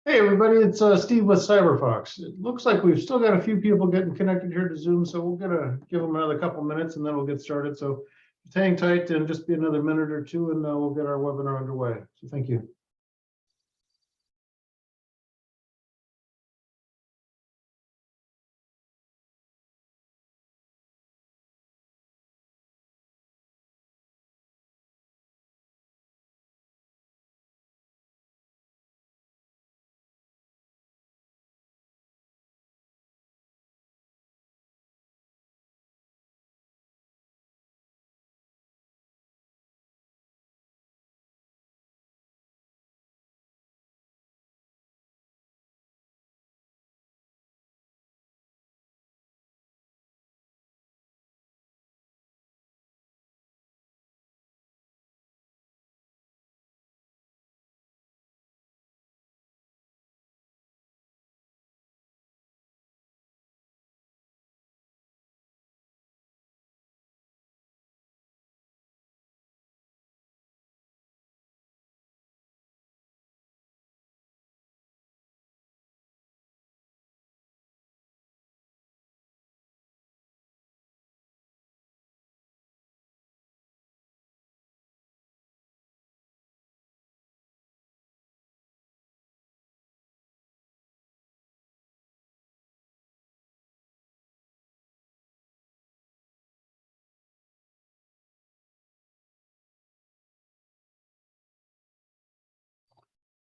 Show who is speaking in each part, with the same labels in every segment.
Speaker 1: Hey everybody, it's Steve with CyberFox. It looks like we've still got a few people getting connected here to Zoom, so we're gonna give them another couple minutes and then we'll get started. So just hang tight and just be another minute or two and we'll get our webinar underway. So thank you.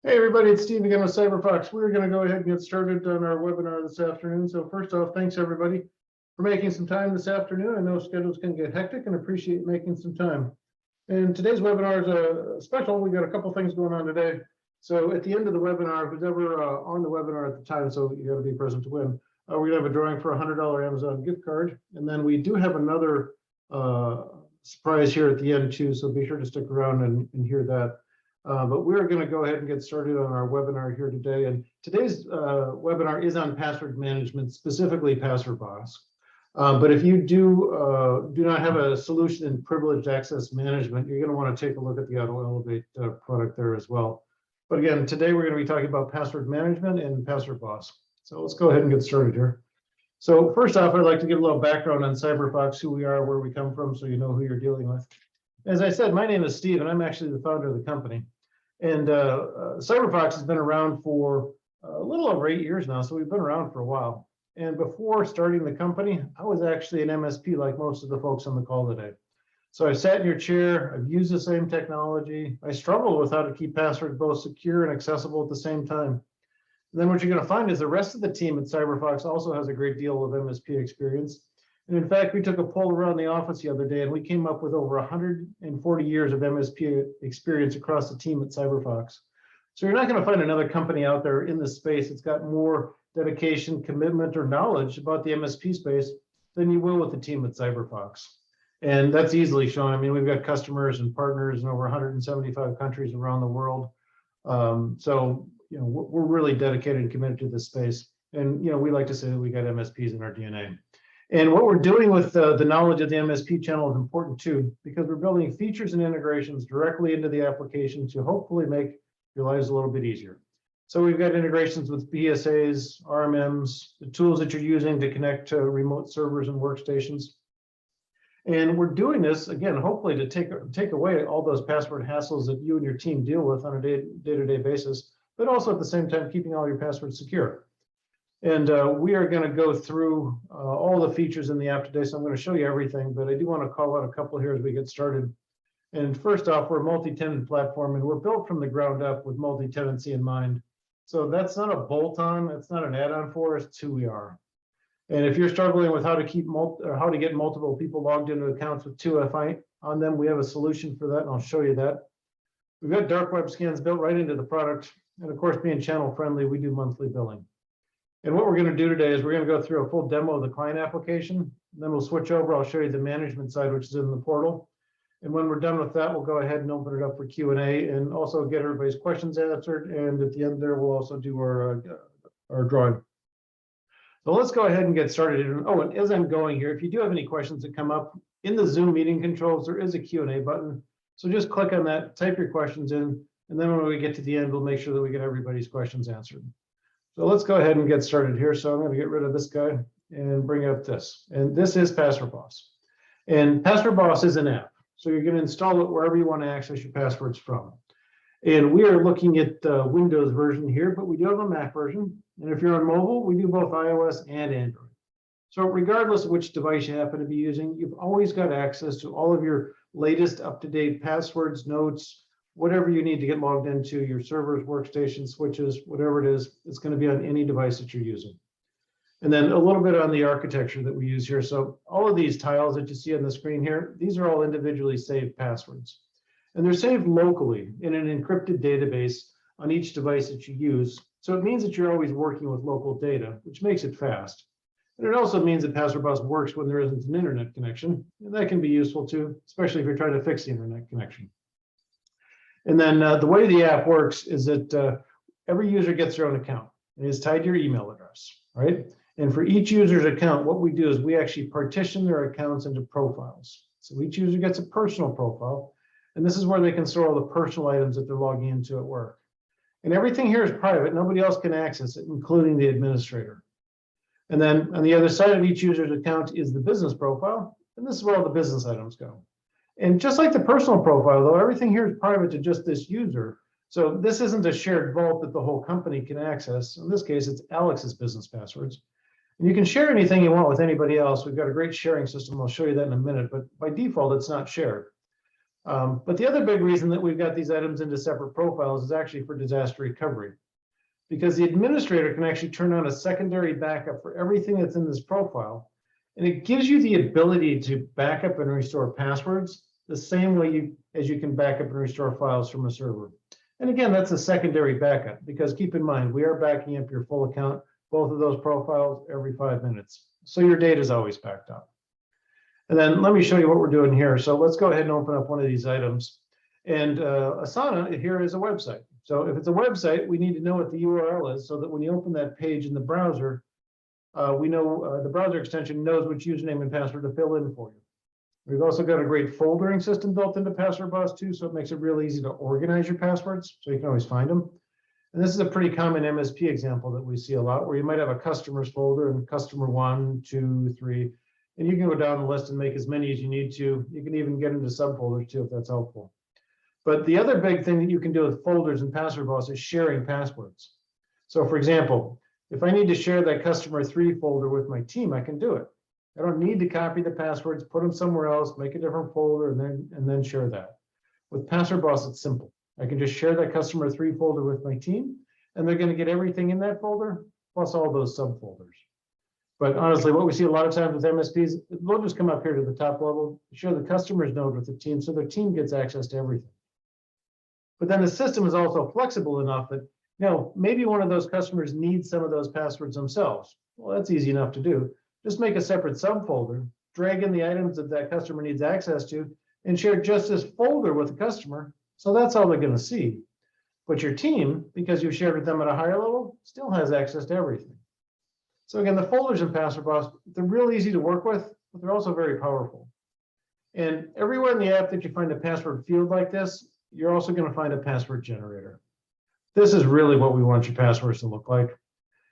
Speaker 1: Hey everybody, it's Steve again with CyberFox. We're gonna go ahead and get started on our webinar this afternoon. So first off, thanks everybody for making some time this afternoon. I know schedules can get hectic and appreciate making some time. And today's webinar is a special. We got a couple things going on today. So at the end of the webinar, who's ever on the webinar at the time, so you got to be present to win. We're gonna have a drawing for a $100 Amazon gift card, and then we do have another surprise here at the end too. So be sure to stick around and hear that. But we're going to go ahead and get started on our webinar here today. And today's webinar is on password management, specifically PasswordBoss. But if you do not have a solution in privileged access management, you're going to want to take a look at the AutoElevate product there as well. But again, today we're going to be talking about password management and PasswordBoss. So let's go ahead and get started here. So first off, I'd like to give a little background on CyberFox, who we are, where we come from, so you know who you're dealing with. As I said, my name is Steve, and I'm actually the founder of the company. And CyberFox has been around for a little over 8 years now, so we've been around for a while. And before starting the company, I was actually an MSP like most of the folks on the call today. So I sat in your chair, I've used the same technology. I struggled with how to keep passwords both secure and accessible at the same time. And then what you're going to find is the rest of the team at CyberFox also has a great deal of MSP experience. And in fact, we took a poll around the office the other day and we came up with over 140 years of MSP experience across the team at CyberFox. So you're not going to find another company out there in this space that's got more dedication, commitment, or knowledge about the MSP space than you will with the team at CyberFox. And that's easily shown. I mean, we've got customers and partners in over 175 countries around the world. So, you know, we're really dedicated and committed to this space. And, you know, we like to say that we got MSPs in our DNA. And what we're doing with the knowledge of the MSP channel is important too, because we're building features and integrations directly into the application to hopefully make your lives a little bit easier. So we've got integrations with BSAs, RMMs, the tools that you're using to connect to remote servers and workstations. And we're doing this, again, hopefully to take away all those password hassles that you and your team deal with on a day-to-day basis, but also at the same time, keeping all your passwords secure. And we are going to go through all the features in the app today. So I'm going to show you everything, but I do want to call out a couple here as we get started. And first off, we're a multi-tenant platform and we're built from the ground up with multi-tenancy in mind. So that's not a bolt-on, it's not an add-on for us, it's who we are. And if you're struggling with how to get multiple people logged into accounts with 2FA on them, we have a solution for that, and I'll show you that. We've got dark web scans built right into the product. And of course, being channel friendly, we do monthly billing. And what we're going to do today is we're going to go through a full demo of the client application. And then we'll switch over. I'll show you the management side, which is in the portal. And when we're done with that, we'll go ahead and open it up for Q&A and also get everybody's questions answered. And at the end there, we'll also do our drawing. So let's go ahead and get started. Oh, and as I'm going here, if you do have any questions that come up in the Zoom meeting controls, there is a Q&A button. So just click on that, type your questions in. And then when we get to the end, we'll make sure that we get everybody's questions answered. So let's go ahead and get started here. So I'm going to get rid of this guy and bring up this. And this is Password Boss. And Password Boss is an app. So you're going to install it wherever you want to access your passwords from. And we are looking at the Windows version here, but we do have a Mac version. And if you're on mobile, we do both iOS and Android. So regardless of which device you happen to be using, you've always got access to all of your latest up-to-date passwords, notes, whatever you need to get logged into, your servers, workstations, switches, whatever it is, it's going to be on any device that you're using. And then a little bit on the architecture that we use here. So all of these tiles that you see on the screen here, these are all individually saved passwords. And they're saved locally in an encrypted database on each device that you use. So it means that you're always working with local data, which makes it fast. And it also means that Password Boss works when there isn't an internet connection. And that can be useful too, especially if you're trying to fix the internet connection. And then the way the app works is that every user gets their own account. It is tied to your email address, right? And for each user's account, what we do is we actually partition their accounts into profiles. So each user gets a personal profile, and this is where they can store all the personal items that they're logging into at work. And everything here is private. Nobody else can access it, including the administrator. And then on the other side of each user's account is the business profile, and this is where all the business items go. And just like the personal profile, though, everything here is private to just this user. So this isn't a shared vault that the whole company can access. In this case, it's Alex's business passwords. And you can share anything you want with anybody else. We've got a great sharing system. I'll show you that in a minute, but by default, it's not shared. But the other big reason that we've got these items into separate profiles is actually for disaster recovery, because the administrator can actually turn on a secondary backup for everything that's in this profile. And it gives you the ability to back up and restore passwords the same way as you can back up and restore files from a server. And again, that's a secondary backup, because keep in mind, we are backing up your full account, both of those profiles, every 5 minutes. So your data is always backed up. And then let me show you what we're doing here. So let's go ahead and open up one of these items. And Asana here is a website. So if it's a website, we need to know what the URL is so that when you open that page in the browser, we know the browser extension knows which username and password to fill in for you. We've also got a great foldering system built into Password Boss too, so it makes it real easy to organize your passwords so you can always find them. And this is a pretty common MSP example that we see a lot, where you might have a customers folder and customer 1, 2, 3, and you can go down the list and make as many as you need to. You can even get into subfolders too, if that's helpful. But the other big thing that you can do with folders and Password Boss is sharing passwords. So for example, if I need to share that customer 3 folder with my team, I can do it. I don't need to copy the passwords, put them somewhere else, make a different folder, and then share that. With Password Boss, it's simple. I can just share that customer 3 folder with my team, and they're going to get everything in that folder, plus all those subfolders. But honestly, what we see a lot of times with MSPs, they'll just come up here to the top level, share the customer's node with the team, so their team gets access to everything. But then the system is also flexible enough that, maybe one of those customers needs some of those passwords themselves. Well, that's easy enough to do. Just make a separate subfolder, drag in the items that that customer needs access to, and share just this folder with the customer. So that's all they're going to see. But your team, because you've shared with them at a higher level, still has access to everything. So again, the folders in Password Boss, they're real easy to work with, but they're also very powerful. And everywhere in the app that you find a password field like this, you're also going to find a password generator. This is really what we want your passwords to look like.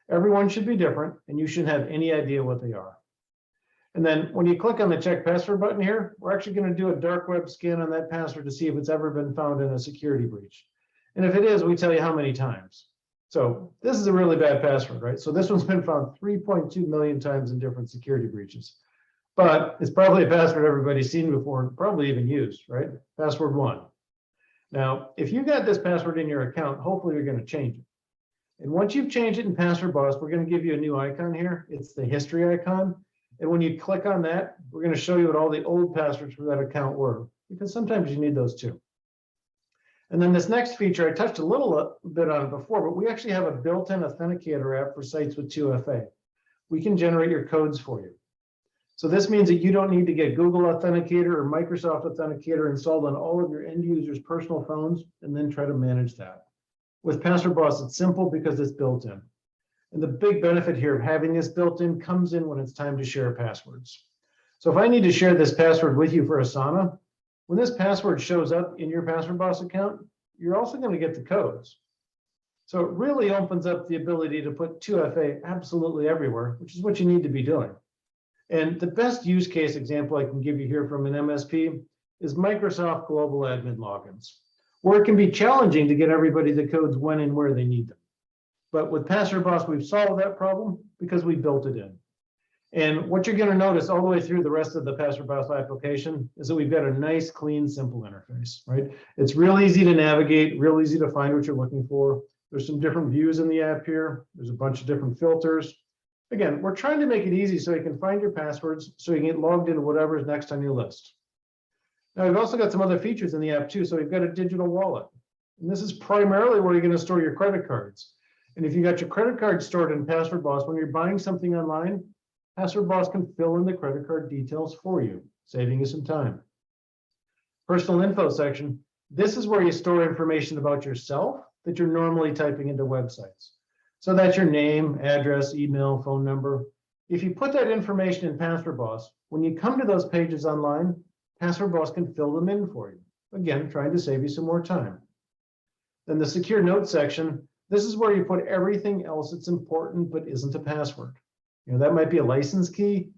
Speaker 1: Everyone should be different, and you shouldn't have any idea what they are. And then when you click on the check password button here, we're actually going to do a dark web scan on that password to see if it's ever been found in a security breach. And if it is, we tell you how many times. So this is a really bad password, right? So this one's been found 3.2 million times in different security breaches. But it's probably a password everybody's seen before and probably even used, right? Password 1. Now, if you got this password in your account, hopefully you're going to change it. And once you've changed it in Password Boss, we're going to give you a new icon here. It's the history icon. And when you click on that, we're going to show you what all the old passwords for that account were, because sometimes you need those too. And then this next feature, I touched a little bit on it before, but we actually have a built-in authenticator app for sites with 2FA. We can generate your codes for you. So this means that you don't need to get Google Authenticator or Microsoft Authenticator installed on all of your end users' personal phones and then try to manage that. With Password Boss, it's simple because it's built in. And the big benefit here of having this built in comes in when it's time to share passwords. So if I need to share this password with you for Asana, when this password shows up in your Password Boss account, you're also going to get the codes. So it really opens up the ability to put 2FA absolutely everywhere, which is what you need to be doing. And the best use case example I can give you here from an MSP is Microsoft Global Admin Logins, where it can be challenging to get everybody the codes when and where they need them. But with PasswordBoss, we've solved that problem because we built it in. And what you're going to notice all the way through the rest of the PasswordBoss application is that we've got a nice, clean, simple interface, right? It's real easy to navigate, real easy to find what you're looking for. There's some different views in the app here. There's a bunch of different filters. Again, we're trying to make it easy so you can find your passwords, so you can get logged into whatever is next on your list. Now, we've also got some other features in the app too. So we've got a digital wallet. And this is primarily where you're going to store your credit cards. And if you got your credit card stored in PasswordBoss, when you're buying something online, PasswordBoss can fill in the credit card details for you, saving you some time. Personal info section. This is where you store information about yourself that you're normally typing into websites. So that's your name, address, email, phone number. If you put that information in PasswordBoss, when you come to those pages online, PasswordBoss can fill them in for you. Again, trying to save you some more time. Then the secure notes section, this is where you put everything else that's important but isn't a password. You know, that might be a license key.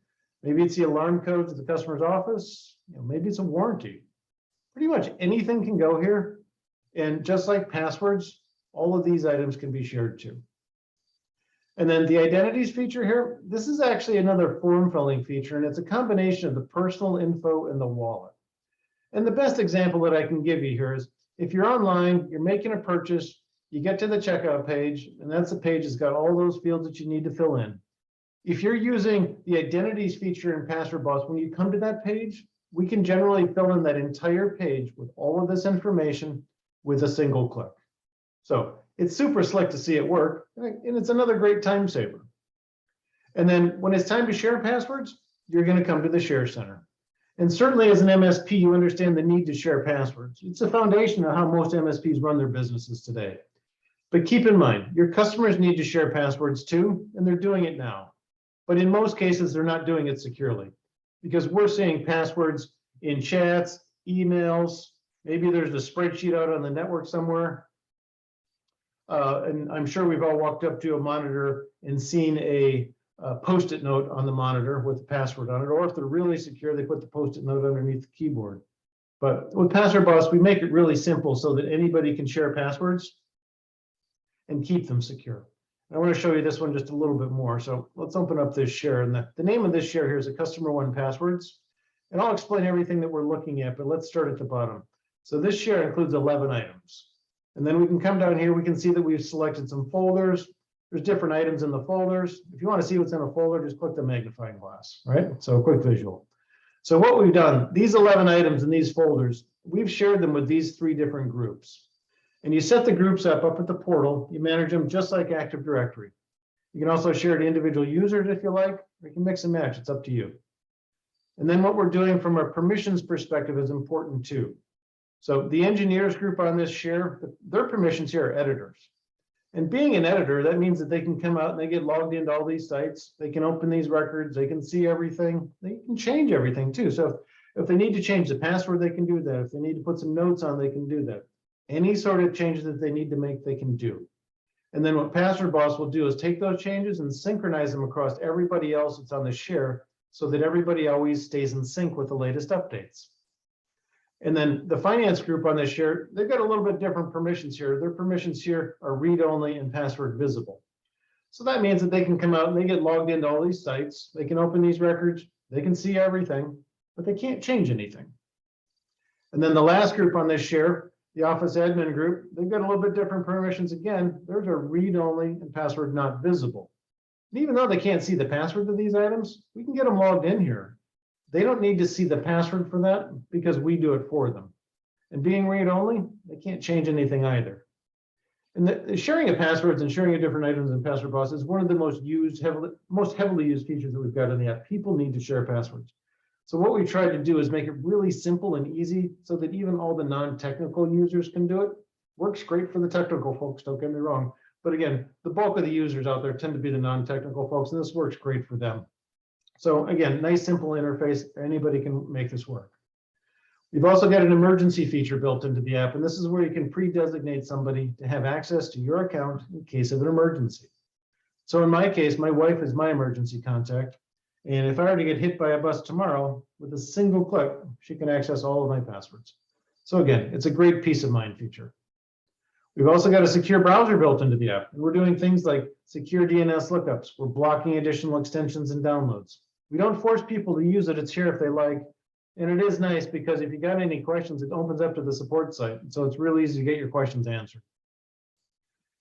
Speaker 1: Maybe it's the alarm code to the customer's office. You know, maybe it's a warranty. Pretty much anything can go here. And just like passwords, all of these items can be shared too. And then the identities feature here, this is actually another form filling feature, and it's a combination of the personal info and the wallet. And the best example that I can give you here is if you're online, you're making a purchase, you get to the checkout page, and that's the page that's got all those fields that you need to fill in. If you're using the identities feature in PasswordBoss, when you come to that page, we can generally fill in that entire page with all of this information with a single click. So it's super slick to see it work, and it's another great time saver. And then when it's time to share passwords, you're going to come to the Share Center. And certainly as an MSP, you understand the need to share passwords. It's the foundation of how most MSPs run their businesses today. But keep in mind, your customers need to share passwords too, and they're doing it now. But in most cases, they're not doing it securely because we're seeing passwords in chats, emails, maybe there's a spreadsheet out on the network somewhere. And I'm sure we've all walked up to a monitor and seen a Post-it note on the monitor with the password on it, or if they're really secure, they put the Post-it note underneath the keyboard. But with PasswordBoss, we make it really simple so that anybody can share passwords and keep them secure. I want to show you this one just a little bit more. So let's open up this share. And the name of this share here is a Customer One Passwords. And I'll explain everything that we're looking at, but let's start at the bottom. So this share includes 11 items. And then we can come down here, we can see that we've selected some folders. There's different items in the folders. If you want to see what's in a folder, just click the magnifying glass, right? So a quick visual. So what we've done, these 11 items in these folders, we've shared them with these 3 different groups. And you set the groups up at the portal. You manage them just like Active Directory. You can also share to individual users if you like, or you can mix and match. It's up to you. And then what we're doing from a permissions perspective is important too. So the engineers group on this share, their permissions here are editors. And being an editor, that means that they can come out and they get logged into all these sites. They can open these records. They can see everything. They can change everything too. So if they need to change the password, they can do that. If they need to put some notes on, they can do that. Any sort of changes that they need to make, they can do. And then what PasswordBoss will do is take those changes and synchronize them across everybody else that's on the share so that everybody always stays in sync with the latest updates. And then the finance group on this share, they've got a little bit different permissions here. Their permissions here are read-only and password visible. So that means that they can come out and they get logged into all these sites. They can open these records. They can see everything, but they can't change anything. And then the last group on this share, the Office Admin group, they've got a little bit different permissions again. Theirs are read-only and password not visible. And even though they can't see the password to these items, we can get them logged in here. They don't need to see the password for that because we do it for them. And being read-only, they can't change anything either. And the sharing of passwords and sharing of different items in PasswordBoss is one of the most heavily used features that we've got in the app. People need to share passwords. So what we tried to do is make it really simple and easy so that even all the non-technical users can do it. Works great for the technical folks, don't get me wrong. But again, the bulk of the users out there tend to be the non-technical folks, and this works great for them. So again, nice, simple interface. Anybody can make this work. We've also got an emergency feature built into the app, and this is where you can pre-designate somebody to have access to your account in case of an emergency. So in my case, my wife is my emergency contact. And if I were to get hit by a bus tomorrow, with a single click, she can access all of my passwords. So again, it's a great peace of mind feature. We've also got a secure browser built into the app, and we're doing things like secure DNS lookups. We're blocking additional extensions and downloads. We don't force people to use it. It's here if they like. And it is nice because if you got any questions, it opens up to the support site. So it's really easy to get your questions answered.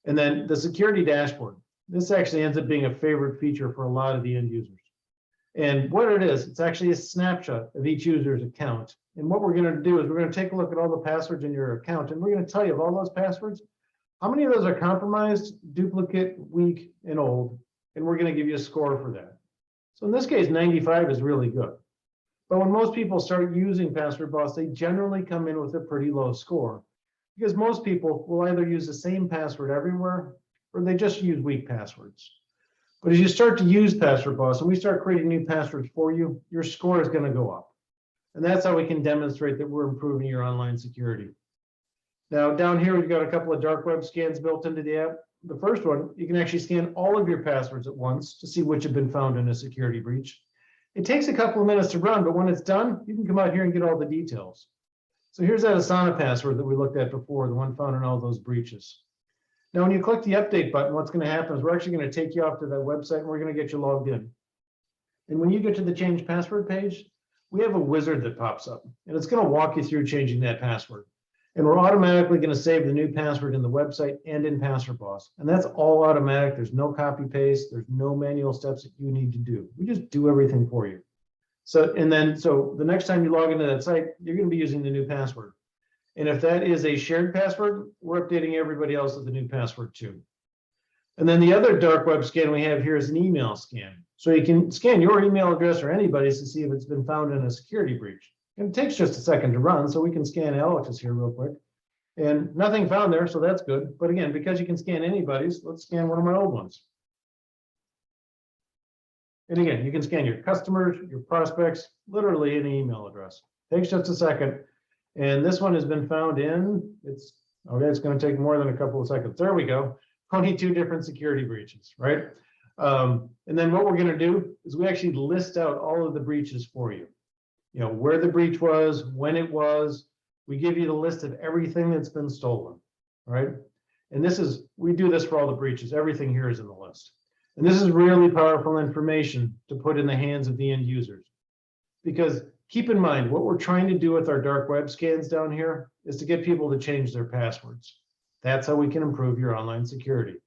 Speaker 1: And then the security dashboard. This actually ends up being a favorite feature for a lot of the end users. And what it is, it's actually a snapshot of each user's account. And what we're going to do is we're going to take a look at all the passwords in your account, and we're going to tell you of all those passwords, how many of those are compromised, duplicate, weak, and old, and we're going to give you a score for that. So in this case, 95 is really good. But when most people start using Password Boss, they generally come in with a pretty low score because most people will either use the same password everywhere or they just use weak passwords. But as you start to use Password Boss and we start creating new passwords for you, your score is going to go up. And that's how we can demonstrate that we're improving your online security. Now, down here, we've got a couple of dark web scans built into the app. The first one, you can actually scan all of your passwords at once to see which have been found in a security breach. It takes a couple of minutes to run, but when it's done, you can come out here and get all the details. So here's that Asana password that we looked at before, the one found in all those breaches. Now, when you click the update button, what's going to happen is we're actually going to take you off to that website and we're going to get you logged in. And when you get to the change password page, we have a wizard that pops up and it's going to walk you through changing that password. And we're automatically going to save the new password in the website and in Password Boss. And that's all automatic. There's no copy paste. There's no manual steps that you need to do. We just do everything for you. So the next time you log into that site, you're going to be using the new password. And if that is a shared password, we're updating everybody else with the new password too. And then the other dark web scan we have here is an email scan. So you can scan your email address or anybody's to see if it's been found in a security breach. And it takes just a second to run, so we can scan Alex's here real quick. And nothing found there, so that's good. But again, because you can scan anybody's, let's scan one of my old ones. And again, you can scan your customers, your prospects, literally any email address. Takes just a second. And this one has been found in, it's going to take more than a couple of seconds. There we go. 22 different security breaches, right? And then what we're going to do is we actually list out all of the breaches for you. You know, where the breach was, when it was. We give you the list of everything that's been stolen, right? And we do this for all the breaches. Everything here is in the list. And this is really powerful information to put in the hands of the end users. Because keep in mind, what we're trying to do with our dark web scans down here is to get people to change their passwords. That's how we can improve your online security.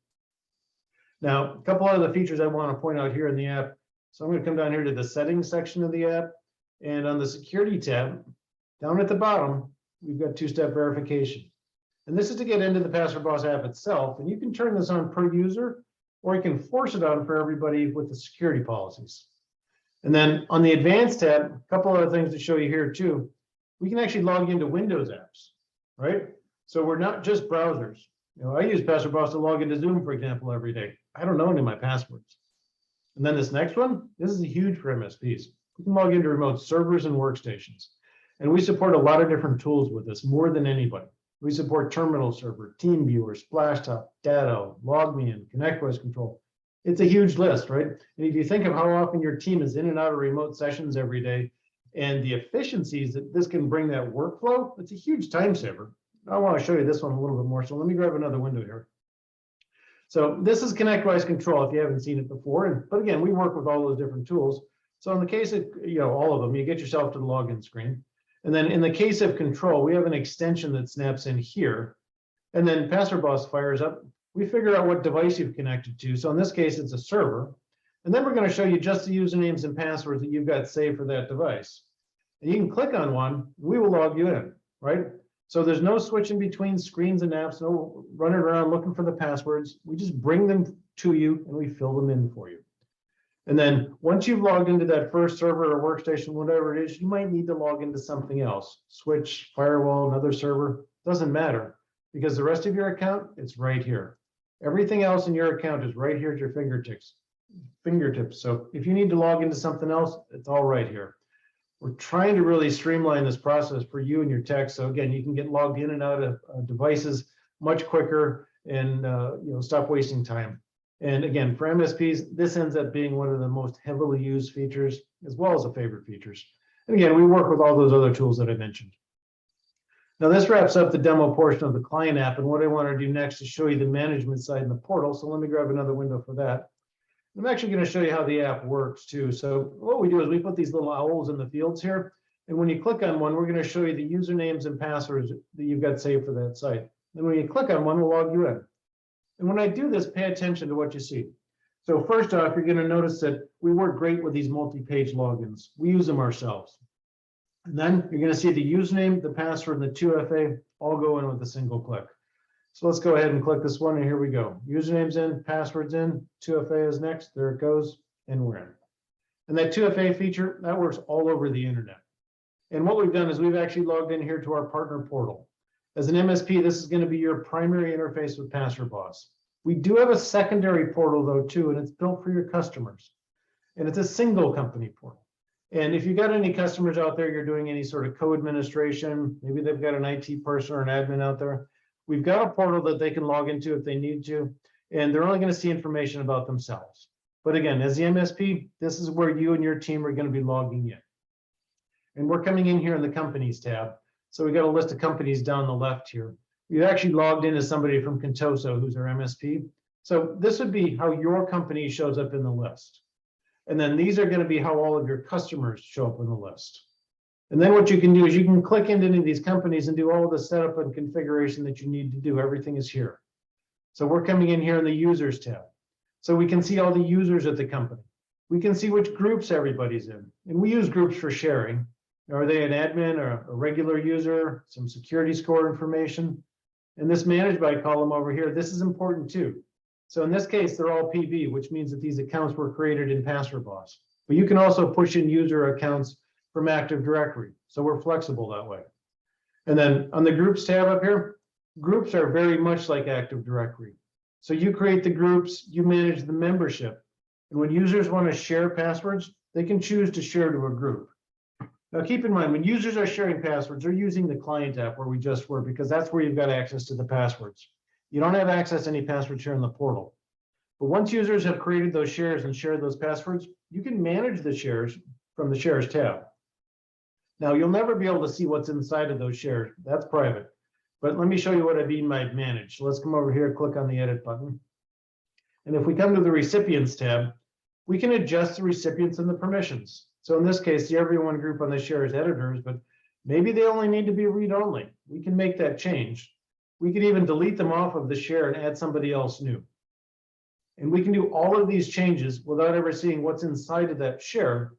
Speaker 1: Now, a couple of other features I want to point out here in the app. So I'm going to come down here to the settings section of the app. And on the security tab, down at the bottom, we've got two-step verification. And this is to get into the Password Boss app itself. And you can turn this on per user, or you can force it on for everybody with the security policies. And then on the advanced tab, a couple other things to show you here too. We can actually log into Windows apps, right? So we're not just browsers. You know, I use Password Boss to log into Zoom, for example, every day. I don't know any of my passwords. And then this next one, this is huge for MSPs. We can log into remote servers and workstations. And we support a lot of different tools with this, more than anybody. We support Terminal Server, TeamViewer, Splashtop, Datto, LogMeIn, ConnectWise Control. It's a huge list, right? And if you think of how often your team is in and out of remote sessions every day and the efficiencies that this can bring that workflow, it's a huge time saver. I want to show you this one a little bit more. So let me grab another window here. So this is ConnectWise Control if you haven't seen it before. But again, we work with all those different tools. So in the case of, all of them, you get yourself to the login screen. And then in the case of Control, we have an extension that snaps in here. And then Password Boss fires up. We figure out what device you've connected to. So in this case, it's a server. And then we're going to show you just the usernames and passwords that you've got saved for that device. And you can click on one, we will log you in, right? So there's no switching between screens and apps, no running around looking for the passwords. We just bring them to you and we fill them in for you. And then once you've logged into that first server or workstation, whatever it is, you might need to log into something else. Switch, firewall, another server, doesn't matter because the rest of your account, it's right here. Everything else in your account is right here at your fingertips. So if you need to log into something else, it's all right here. We're trying to really streamline this process for you and your tech. So again, you can get logged in and out of devices much quicker and stop wasting time. And again, for MSPs, this ends up being one of the most heavily used features as well as the favorite features. And again, we work with all those other tools that I mentioned. Now this wraps up the demo portion of the client app. And what I want to do next is show you the management side in the portal. So let me grab another window for that. I'm actually going to show you how the app works too. So what we do is we put these little owls in the fields here. And when you click on one, we're going to show you the usernames and passwords that you've got saved for that site. And when you click on one, we'll log you in. And when I do this, pay attention to what you see. So first off, you're going to notice that we work great with these multi-page logins. We use them ourselves. And then you're going to see the username, the password, and the 2FA all go in with a single click. So let's go ahead and click this one, and here we go. Username's in, password's in, 2FA is next, there it goes, and we're in. And that 2FA feature, that works all over the internet. And what we've done is we've actually logged in here to our partner portal. As an MSP, this is going to be your primary interface with PasswordBoss. We do have a secondary portal though too, and it's built for your customers. And it's a single company portal. And if you've got any customers out there, you're doing any sort of co-administration, maybe they've got an IT person or an admin out there, we've got a portal that they can log into if they need to, and they're only going to see information about themselves. But again, as the MSP, this is where you and your team are going to be logging in. And we're coming in here in the companies tab. So we got a list of companies down the left here. We've actually logged in as somebody from Contoso, who's our MSP. So this would be how your company shows up in the list. And then these are going to be how all of your customers show up on the list. And then what you can do is you can click into any of these companies and do all of the setup and configuration that you need to do. Everything is here. So we're coming in here in the users tab. So we can see all the users at the company. We can see which groups everybody's in. And we use groups for sharing. Are they an admin or a regular user? Some security score information. And this managed by column over here, this is important too. So in this case, they're all PV, which means that these accounts were created in PasswordBoss. But you can also push in user accounts from Active Directory. So we're flexible that way. And then on the groups tab up here, groups are very much like Active Directory. So you create the groups, you manage the membership. And when users want to share passwords, they can choose to share to a group. Now keep in mind, when users are sharing passwords, they're using the client app where we just were, because that's where you've got access to the passwords. You don't have access to any passwords here in the portal. But once users have created those shares and shared those passwords, you can manage the shares from the shares tab. Now you'll never be able to see what's inside of those shares. That's private. But let me show you what I mean by manage. So let's come over here, click on the edit button. And if we come to the recipients tab, we can adjust the recipients and the permissions. So in this case, the everyone group on the share is editors, but maybe they only need to be read-only. We can make that change. We can even delete them off of the share and add somebody else new. And we can do all of these changes without ever seeing what's inside of that share.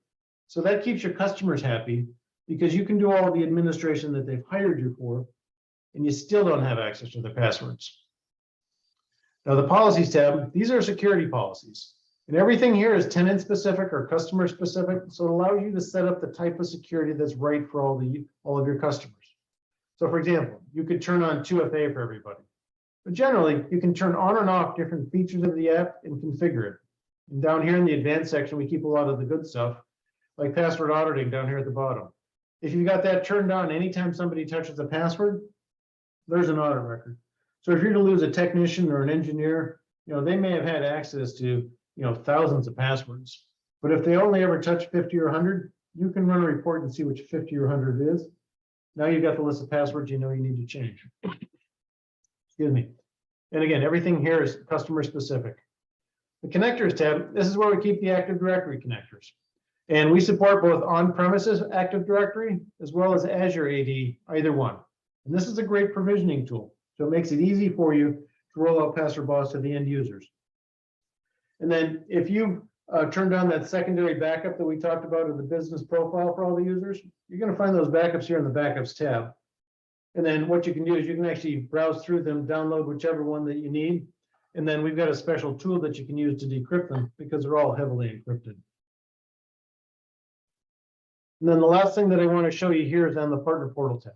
Speaker 1: So that keeps your customers happy because you can do all of the administration that they've hired you for, and you still don't have access to their passwords. Now the policies tab, these are security policies. And everything here is tenant specific or customer specific. So it allows you to set up the type of security that's right for all of your customers. So for example, you could turn on 2FA for everybody. But generally, you can turn on and off different features of the app and configure it. And down here in the advanced section, we keep a lot of the good stuff, like password auditing down here at the bottom. If you've got that turned on, anytime somebody touches a password, there's an audit record. So if you're to lose a technician or an engineer, they may have had access to thousands of passwords. But if they only ever touch 50 or 100, you can run a report and see which 50 or 100 is. Now you've got the list of passwords you need to change. Excuse me. And again, everything here is customer specific. The connectors tab, this is where we keep the Active Directory connectors. And we support both on-premises Active Directory as well as Azure AD, either one. And this is a great provisioning tool. So it makes it easy for you to roll out PasswordBoss to the end users. And then if you turn on that secondary backup that we talked about in the business profile for all the users, you're going to find those backups here in the backups tab. And then what you can do is you can actually browse through them, download whichever one that you need. And then we've got a special tool that you can use to decrypt them because they're all heavily encrypted. And then the last thing that I want to show you here is on the partner portal tab.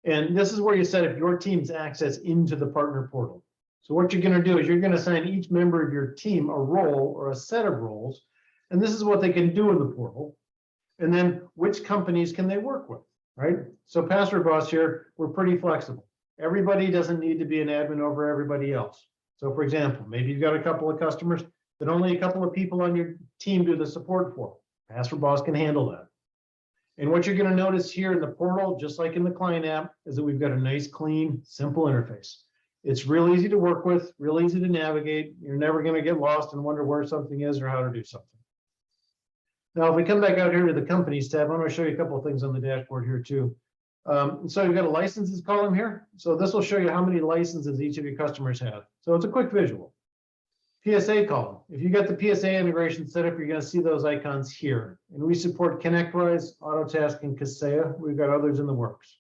Speaker 1: And this is where you set up your team's access into the partner portal. So what you're going to do is you're going to assign each member of your team a role or a set of roles. And this is what they can do in the portal. And then which companies can they work with, right? So Password Boss here, we're pretty flexible. Everybody doesn't need to be an admin over everybody else. So for example, maybe you've got a couple of customers that only a couple of people on your team do the support for. Password Boss can handle that. And what you're going to notice here in the portal, just like in the client app, is that we've got a nice, clean, simple interface. It's real easy to work with, real easy to navigate. You're never going to get lost and wonder where something is or how to do something. Now, if we come back out here to the companies tab, I'm going to show you a couple of things on the dashboard here too. So you've got a licenses column here. So this will show you how many licenses each of your customers have. So it's a quick visual. PSA column. If you got the PSA integration set up, you're going to see those icons here. And we support ConnectWise, Autotask, and Kaseya. We've got others in the works.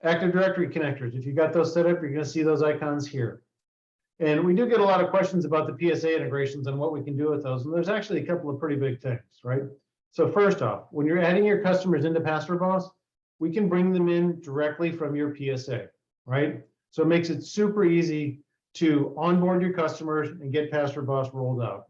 Speaker 1: Active Directory connectors. If you got those set up, you're going to see those icons here. And we do get a lot of questions about the PSA integrations and what we can do with those. And there's actually a couple of pretty big things, right? So first off, when you're adding your customers into Password Boss, we can bring them in directly from your PSA, right? So it makes it super easy to onboard your customers and get Password Boss rolled out.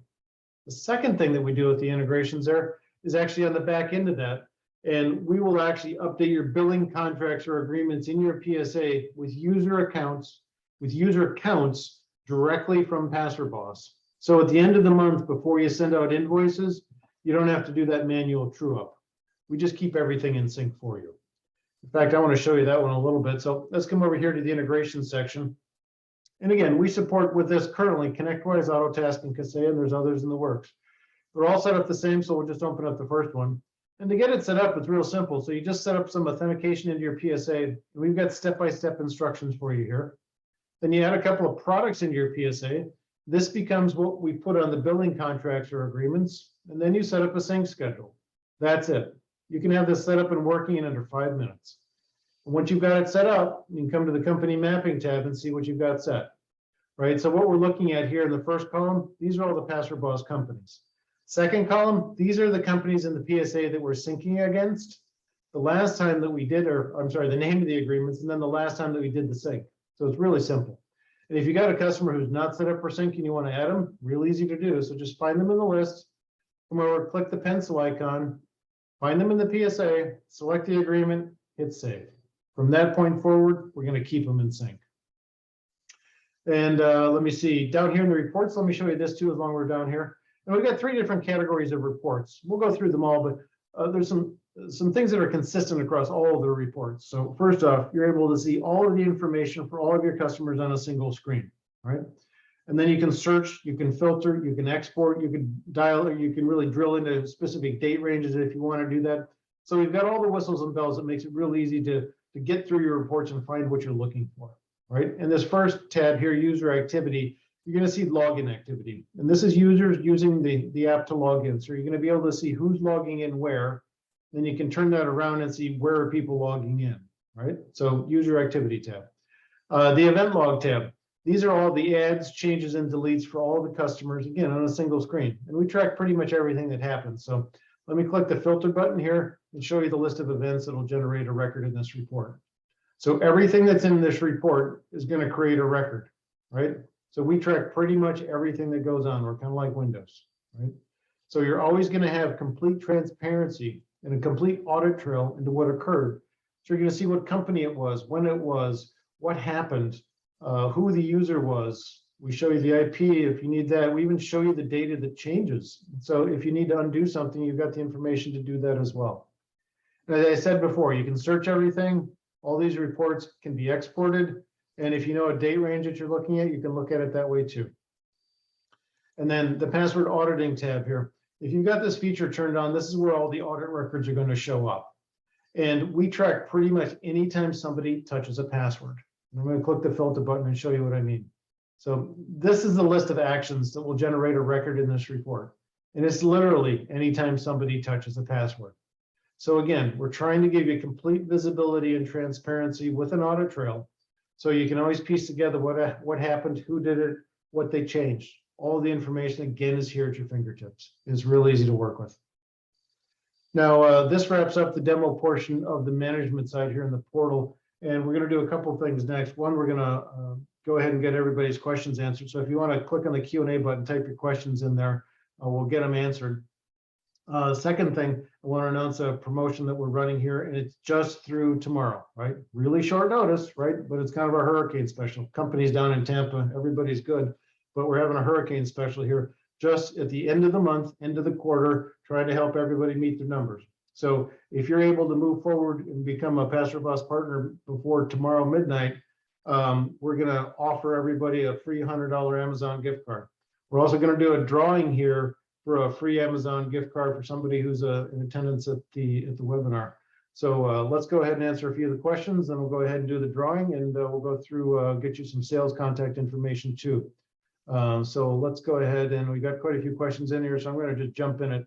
Speaker 1: The second thing that we do with the integrations there is actually on the back end of that. And we will actually update your billing contracts or agreements in your PSA with user accounts, with user accounts directly from Password Boss. So at the end of the month, before you send out invoices, you don't have to do that manual true up. We just keep everything in sync for you. In fact, I want to show you that one a little bit. So let's come over here to the integration section. And again, we support with this currently ConnectWise, Autotask, and Kaseya, and there's others in the works. They're all set up the same, so we'll just open up the first one. And to get it set up, it's real simple. So you just set up some authentication into your PSA. And we've got step-by-step instructions for you here. Then you add a couple of products into your PSA. This becomes what we put on the billing contracts or agreements. And then you set up a sync schedule. That's it. You can have this set up and working in under 5 minutes. And once you've got it set up, you can come to the company mapping tab and see what you've got set. Right? So what we're looking at here in the first column, these are all the Password Boss companies. Second column, these are the companies in the PSA that we're syncing against. The last time that we did, or I'm sorry, the name of the agreements, and then the last time that we did the sync. So it's really simple. And if you got a customer who's not set up for sync and you want to add them, real easy to do. So just find them in the list, come over, click the pencil icon, find them in the PSA, select the agreement, hit save. From that point forward, we're going to keep them in sync. And let me see, down here in the reports, let me show you this too, as long as we're down here. And we've got 3 different categories of reports. We'll go through them all, but there's some things that are consistent across all of the reports. So first off, you're able to see all of the information for all of your customers on a single screen, right? And then you can search, you can filter, you can export, you can dial, you can really drill into specific date ranges if you want to do that. So we've got all the whistles and bells that makes it real easy to get through your reports and find what you're looking for, right? In this first tab here, user activity, you're going to see login activity. And this is users using the app to log in. So you're going to be able to see who's logging in where. Then you can turn that around and see where are people logging in, right? So user activity tab. The event log tab. These are all the adds, changes, and deletes for all the customers, again, on a single screen. And we track pretty much everything that happens. So let me click the filter button here and show you the list of events that will generate a record in this report. So everything that's in this report is going to create a record, right? So we track pretty much everything that goes on. We're kind of like Windows, right? So you're always going to have complete transparency and a complete audit trail into what occurred. So you're going to see what company it was, when it was, what happened, who the user was. We show you the IP if you need that. We even show you the data that changes. So if you need to undo something, you've got the information to do that as well. And as I said before, you can search everything. All these reports can be exported. And if you know a date range that you're looking at, you can look at it that way too. And then the password auditing tab here. If you've got this feature turned on, this is where all the audit records are going to show up. And we track pretty much anytime somebody touches a password. And I'm going to click the filter button and show you what I mean. So this is the list of actions that will generate a record in this report. And it's literally anytime somebody touches a password. So again, we're trying to give you complete visibility and transparency with an audit trail. So you can always piece together what happened, who did it, what they changed. All the information, again, is here at your fingertips. It's real easy to work with. Now, this wraps up the demo portion of the management side here in the portal. And we're going to do a couple of things next. One, we're going to go ahead and get everybody's questions answered. So if you want to click on the Q&A button, type your questions in there, we'll get them answered. Second thing, I want to announce a promotion that we're running here, and it's just through tomorrow, right? Really short notice, right? But it's kind of a hurricane special. Companies down in Tampa, everybody's good, but we're having a hurricane special here just at the end of the month, end of the quarter, trying to help everybody meet their numbers. So if you're able to move forward and become a Pastor Boss partner before tomorrow midnight, we're going to offer everybody a free $100 Amazon gift card. We're also going to do a drawing here for a free Amazon gift card for somebody who's in attendance at the webinar. So let's go ahead and answer a few of the questions, then we'll go ahead and do the drawing, and we'll go through, get you some sales contact information too. So let's go ahead, and we got quite a few questions in here, so I'm going to just jump in it.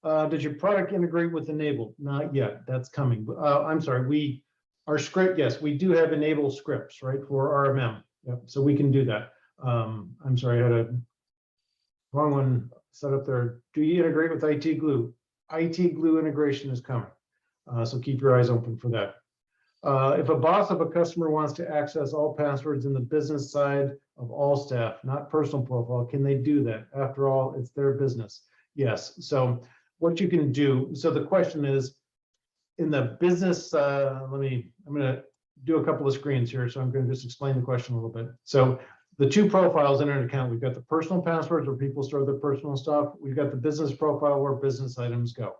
Speaker 1: Does your product integrate with Enable? Not yet, that's coming. I'm sorry, our script, yes, we do have Enable scripts, right, for RMM. Yep, so we can do that. I'm sorry, I had a wrong one set up there. Do you integrate with IT Glue? IT Glue integration is coming. So keep your eyes open for that. If a boss of a customer wants to access all passwords in the business side of all staff, not personal profile, can they do that? After all, it's their business. Yes. So what you can do, so the question is, in the business, I'm going to do a couple of screens here. So I'm going to just explain the question a little bit. So the two profiles in an account, we've got the personal passwords where people store their personal stuff. We've got the business profile where business items go,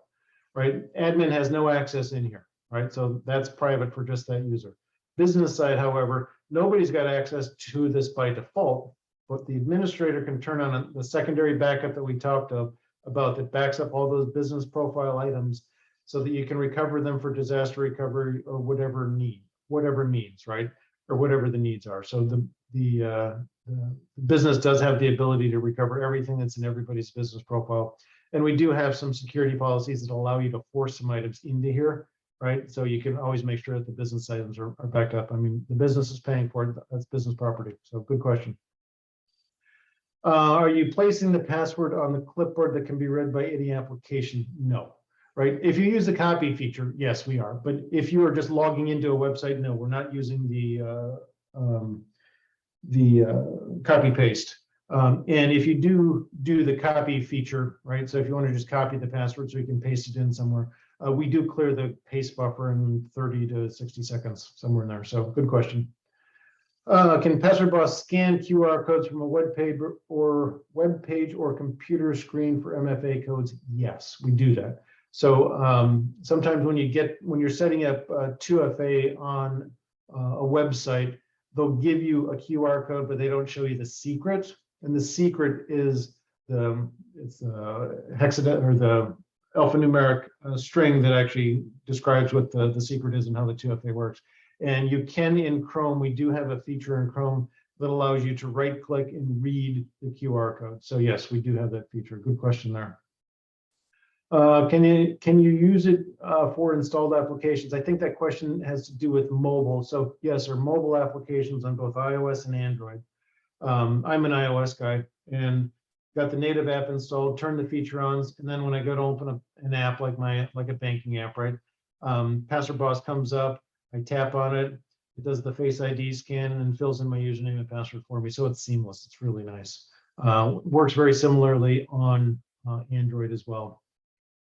Speaker 1: right? Admin has no access in here, right? So that's private for just that user. Business side, however, nobody's got access to this by default, but the administrator can turn on the secondary backup that we talked about that backs up all those business profile items so that you can recover them for disaster recovery or whatever needs, right? Or whatever the needs are. So the business does have the ability to recover everything that's in everybody's business profile. And we do have some security policies that allow you to force some items into here, right? So you can always make sure that the business items are backed up. I mean, the business is paying for it, that's business property. So good question. Are you placing the password on the clipboard that can be read by any application? No. Right? If you use the copy feature, yes, we are. But if you are just logging into a website, no, we're not using the copy paste. And if you do the copy feature, right? So if you want to just copy the password so you can paste it in somewhere, we do clear the paste buffer in 30 to 60 seconds, somewhere in there. So good question. Can Password Boss scan QR codes from a web page or computer screen for MFA codes? Yes, we do that. So sometimes when you're setting up 2FA on a website, they'll give you a QR code, but they don't show you the secret. And the secret is the hexadecimal or the alphanumeric string that actually describes what the secret is and how the 2FA works. And you can in Chrome, we do have a feature in Chrome that allows you to right click and read the QR code. So yes, we do have that feature. Good question there. Can you use it for installed applications? I think that question has to do with mobile. So yes, or mobile applications on both iOS and Android. I'm an iOS guy and got the native app installed, turn the feature on, and then when I go to open up an app like a banking app, right? Password Boss comes up, I tap on it, it does the Face ID scan and then fills in my username and password for me. So it's seamless. It's really nice. Works very similarly on Android as well.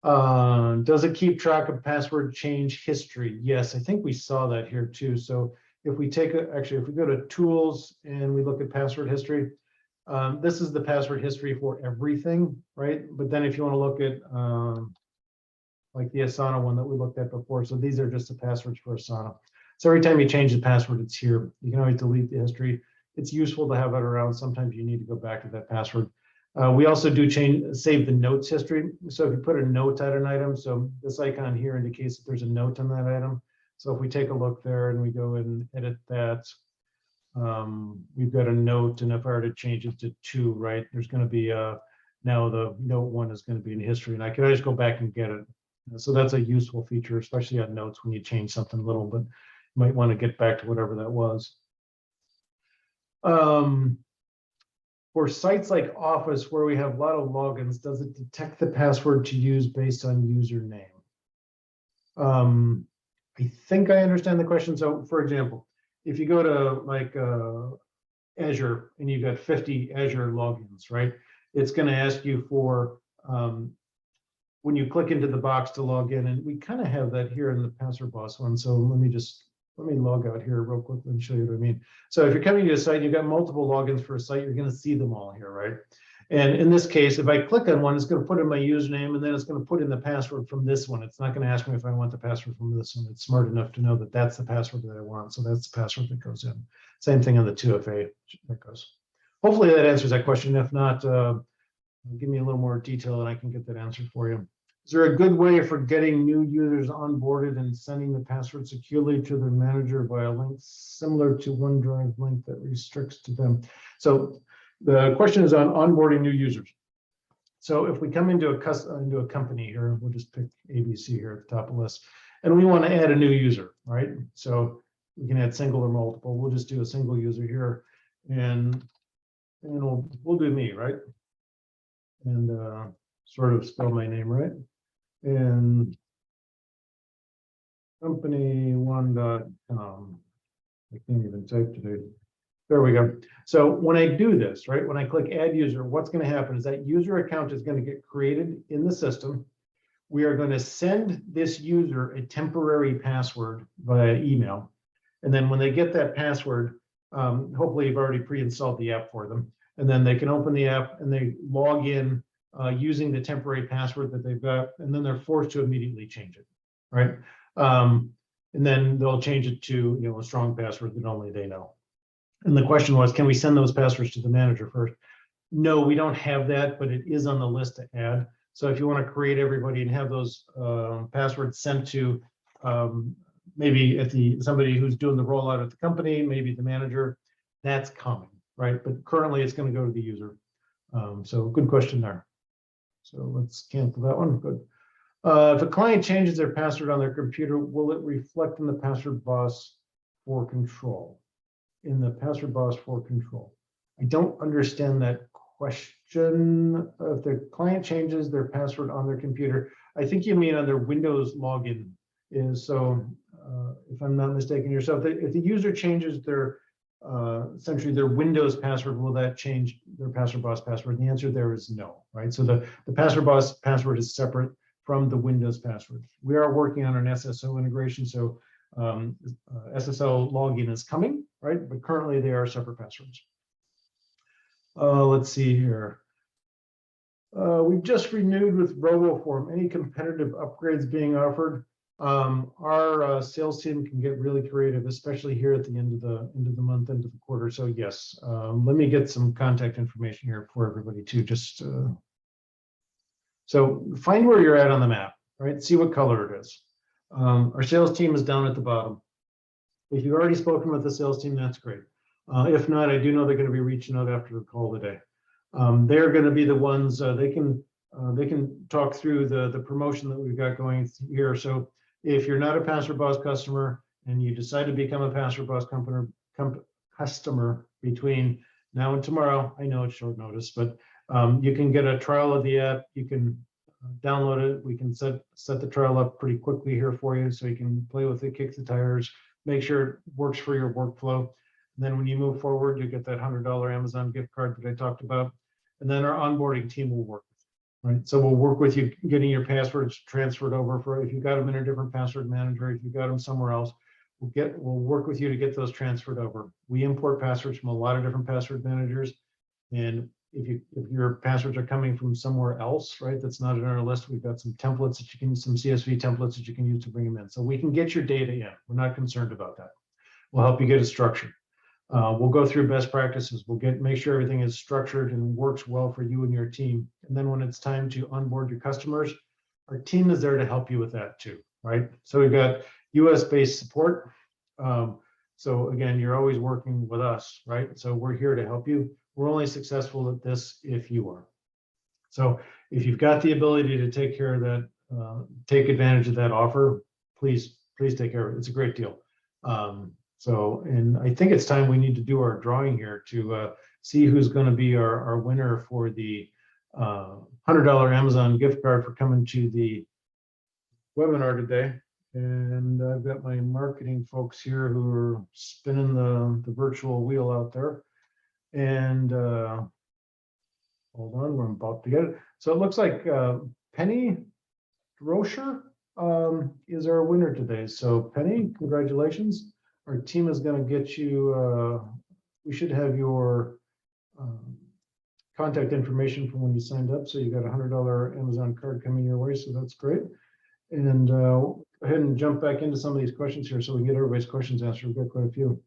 Speaker 1: Does it keep track of password change history? Yes, I think we saw that here too. So if we if we go to tools and we look at password history, this is the password history for everything, right? But then if you want to look at like the Asana one that we looked at before, so these are just the passwords for Asana. So every time you change the password, it's here. You can always delete the history. It's useful to have it around. Sometimes you need to go back to that password. We also do save the notes history. So if you put a note at an item, so this icon here indicates that there's a note on that item. So if we take a look there and we go and edit that, we've got a note, and if I were to change it to 2, right, there's going to be now the note 1 is going to be in history, and I can always go back and get it. So that's a useful feature, especially on notes when you change something little, but you might want to get back to whatever that was. For sites like Office, where we have a lot of logins, does it detect the password to use based on username? I think I understand the question. So for example, if you go to like Azure and you've got 50 Azure logins, right? It's going to ask you for when you click into the box to log in, and we kind of have that here in the Password Boss one. So let me log out here real quick and show you what I mean. So if you're coming to a site, you've got multiple logins for a site, you're going to see them all here, right? And in this case, if I click on one, it's going to put in my username, and then it's going to put in the password from this one. It's not going to ask me if I want the password from this one. It's smart enough to know that that's the password that I want. So that's the password that goes in. Same thing on the 2FA that goes. Hopefully that answers that question. If not, give me a little more detail and I can get that answered for you. Is there a good way for getting new users onboarded and sending the password securely to their manager via links similar to OneDrive link that restricts to them? So the question is on onboarding new users. So if we come into a company here, we'll just pick ABC here at the top of the list, and we want to add a new user, right? So we can add single or multiple. We'll just do a single user here, and we'll do me, right? And sort of spell my name right. And company1.com. I can't even type today. There we go. So when I do this, right, when I click add user, what's going to happen is that user account is going to get created in the system. We are going to send this user a temporary password via email. And then when they get that password, hopefully you've already pre-installed the app for them. And then they can open the app and they log in using the temporary password that they've got, and then they're forced to immediately change it, right? And then they'll change it to a strong password that only they know. And the question was, can we send those passwords to the manager first? No, we don't have that, but it is on the list to add. So if you want to create everybody and have those passwords sent to maybe somebody who's doing the rollout at the company, maybe the manager, that's coming, right? But currently it's going to go to the user. So good question there. So let's cancel that one. Good. If a client changes their password on their computer, will it reflect in the Password Boss for control? In the Password Boss for control. I don't understand that question. If the client changes their password on their computer, I think you mean on their Windows login. If I'm not mistaken yourself, if the user changes their essentially their Windows password, will that change their Password Boss password? And the answer there is no, right? So the Password Boss password is separate from the Windows password. We are working on an SSO integration, so SSO login is coming, right? But currently they are separate passwords. Let's see here. We've just renewed with RoboForm. Any competitive upgrades being offered? Our sales team can get really creative, especially here at the end of the month, end of the quarter. So yes, let me get some contact information here for everybody too. Just so find where you're at on the map, right? See what color it is. Our sales team is down at the bottom. If you've already spoken with the sales team, that's great. If not, I do know they're going to be reaching out after the call today. They're going to be the ones they can talk through the promotion that we've got going here. So if you're not a Password Boss customer and you decide to become a Password Boss customer between now and tomorrow, I know it's short notice, but you can get a trial of the app. You can download it. We can set the trial up pretty quickly here for you, so you can play with it, kick the tires, make sure it works for your workflow. And then when you move forward, you get that $100 Amazon gift card that I talked about. And then our onboarding team will work with you, right? So we'll work with you getting your passwords transferred over for if you got them in a different password manager, if you got them somewhere else, we'll work with you to get those transferred over. We import passwords from a lot of different password managers. And if your passwords are coming from somewhere else, right, that's not in our list, we've got some templates that you can, some CSV templates that you can use to bring them in. So we can get your data in. We're not concerned about that. We'll help you get it structured. We'll go through best practices. We'll make sure everything is structured and works well for you and your team. And then when it's time to onboard your customers, our team is there to help you with that too, right? So we've got US-based support. So again, you're always working with us, right? So we're here to help you. We're only successful at this if you are. So if you've got the ability to take care of that, take advantage of that offer, please take care of it. It's a great deal. And I think it's time we need to do our drawing here to see who's going to be our winner for the $100 Amazon gift card for coming to the webinar today. And I've got my marketing folks here who are spinning the virtual wheel out there. And hold on, we're about to get it. So it looks like Penny Droscher is our winner today. So Penny, congratulations. Our team is going to get you, we should have your contact information from when you signed up. So you got a $100 Amazon card coming your way. So that's great. And go ahead and jump back into some of these questions here so we can get everybody's questions answered. We've got quite a few.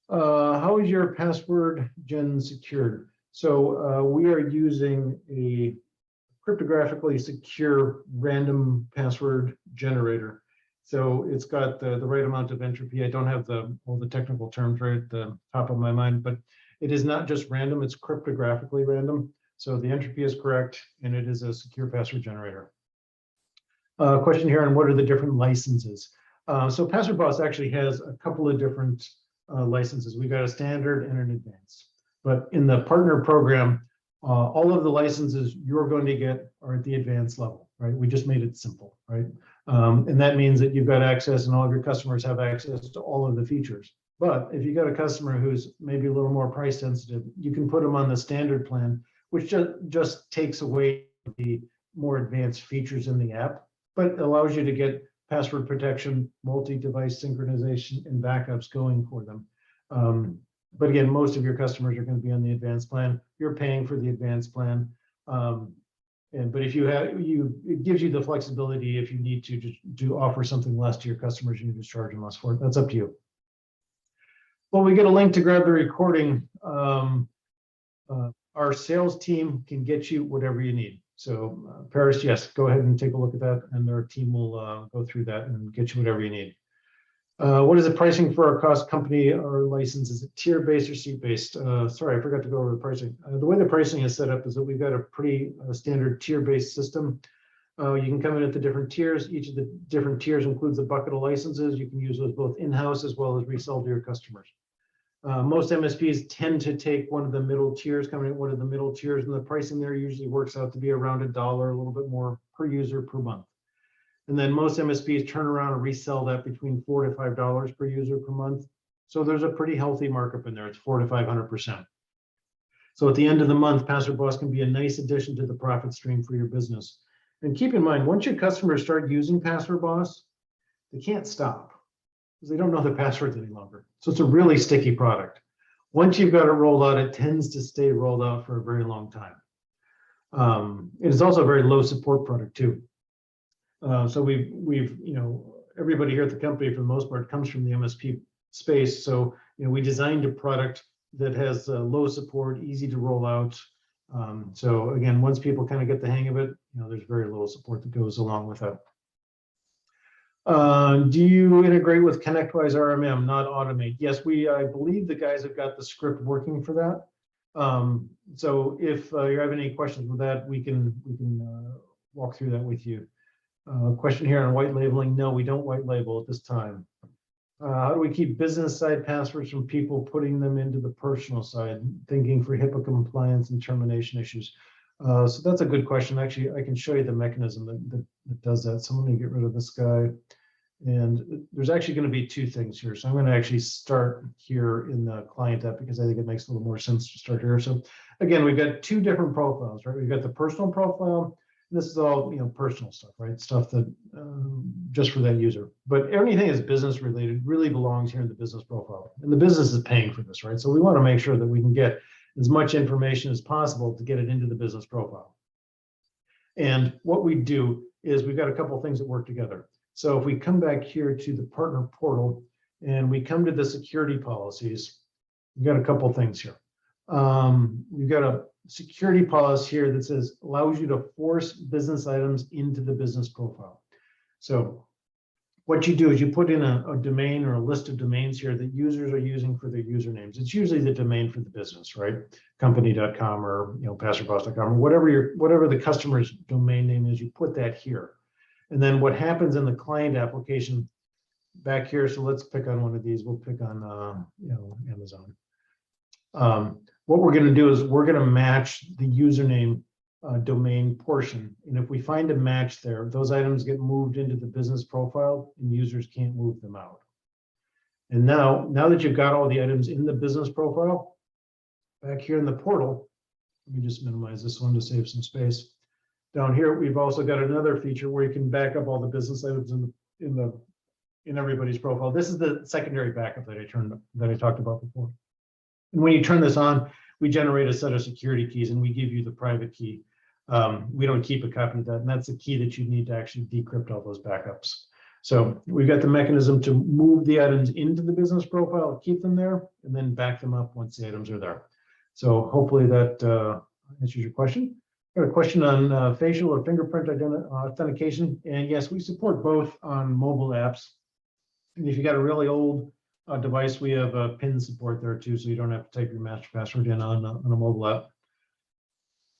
Speaker 1: How is your password gen secured? So we are using a cryptographically secure random password generator. So it's got the right amount of entropy. I don't have all the technical terms right at the top of my mind, but it is not just random, it's cryptographically random. So the entropy is correct, and it is a secure password generator. Question here on what are the different licenses. So PasswordBoss actually has a couple of different licenses. We've got a standard and an advanced. But in the partner program, all of the licenses you're going to get are at the advanced level, right? We just made it simple, right? And that means that you've got access and all of your customers have access to all of the features. But if you got a customer who's maybe a little more price sensitive, you can put them on the standard plan, which just takes away the more advanced features in the app, but allows you to get password protection, multi-device synchronization, and backups going for them. But again, most of your customers are going to be on the advanced plan. You're paying for the advanced plan. But if you have, it gives you the flexibility if you need to offer something less to your customers, you can just charge them less for it. That's up to you. Well, we get a link to grab the recording. Our sales team can get you whatever you need. So Paris, yes, go ahead and take a look at that, and our team will go through that and get you whatever you need. What is the pricing for our cost company or license? Is it tier-based or seat-based? Sorry, I forgot to go over the pricing. The way the pricing is set up is that we've got a pretty standard tier-based system. You can come in at the different tiers. Each of the different tiers includes a bucket of licenses. You can use those both in-house as well as resell to your customers. Most MSPs tend to take one of the middle tiers, coming at one of the middle tiers, and the pricing there usually works out to be around $1, a little bit more per user per month. And then most MSPs turn around and resell that between $4 to $5 per user per month. So there's a pretty healthy markup in there. It's 400 to 500%. So at the end of the month, PasswordBoss can be a nice addition to the profit stream for your business. And keep in mind, once your customers start using PasswordBoss, they can't stop because they don't know their passwords any longer. So it's a really sticky product. Once you've got it rolled out, it tends to stay rolled out for a very long time. It is also a very low support product too. So we've everybody here at the company for the most part comes from the MSP space. So we designed a product that has low support, easy to roll out. So again, once people kind of get the hang of it, there's very little support that goes along with that. Do you integrate with ConnectWise RMM, not automate? Yes, I believe the guys have got the script working for that. So if you're having any questions with that, we can walk through that with you. Question here on white labeling. No, we don't white label at this time. How do we keep business side passwords from people putting them into the personal side, thinking for HIPAA compliance and termination issues? So that's a good question. Actually, I can show you the mechanism that does that. So let me get rid of this guy. And there's actually going to be two things here. So I'm going to actually start here in the client app because I think it makes a little more sense to start here. So again, we've got two different profiles, right? We've got the personal profile. This is all personal stuff, right? Stuff that just for that user. But anything that's business related really belongs here in the business profile. And the business is paying for this, right? So we want to make sure that we can get as much information as possible to get it into the business profile. And what we do is we've got a couple of things that work together. So if we come back here to the partner portal and we come to the security policies, we've got a couple of things here. We've got a security policy here that says allows you to force business items into the business profile. So what you do is you put in a domain or a list of domains here that users are using for their usernames. It's usually the domain for the business, right? Company.com or passwordboss.com or whatever the customer's domain name is, you put that here. And then what happens in the client application back here, so let's pick on one of these. We'll pick on Amazon. What we're going to do is we're going to match the username domain portion. And if we find a match there, those items get moved into the business profile and users can't move them out. And now that you've got all the items in the business profile, back here in the portal, let me just minimize this one to save some space. Down here, we've also got another feature where you can back up all the business items in everybody's profile. This is the secondary backup that I talked about before. And when you turn this on, we generate a set of security keys and we give you the private key. We don't keep a copy of that, and that's the key that you need to actually decrypt all those backups. So we've got the mechanism to move the items into the business profile, keep them there, and then back them up once the items are there. So hopefully that answers your question. Got a question on facial or fingerprint authentication, and yes, we support both on mobile apps. And if you got a really old device, we have PIN support there too, so you don't have to type your master password in on a mobile app.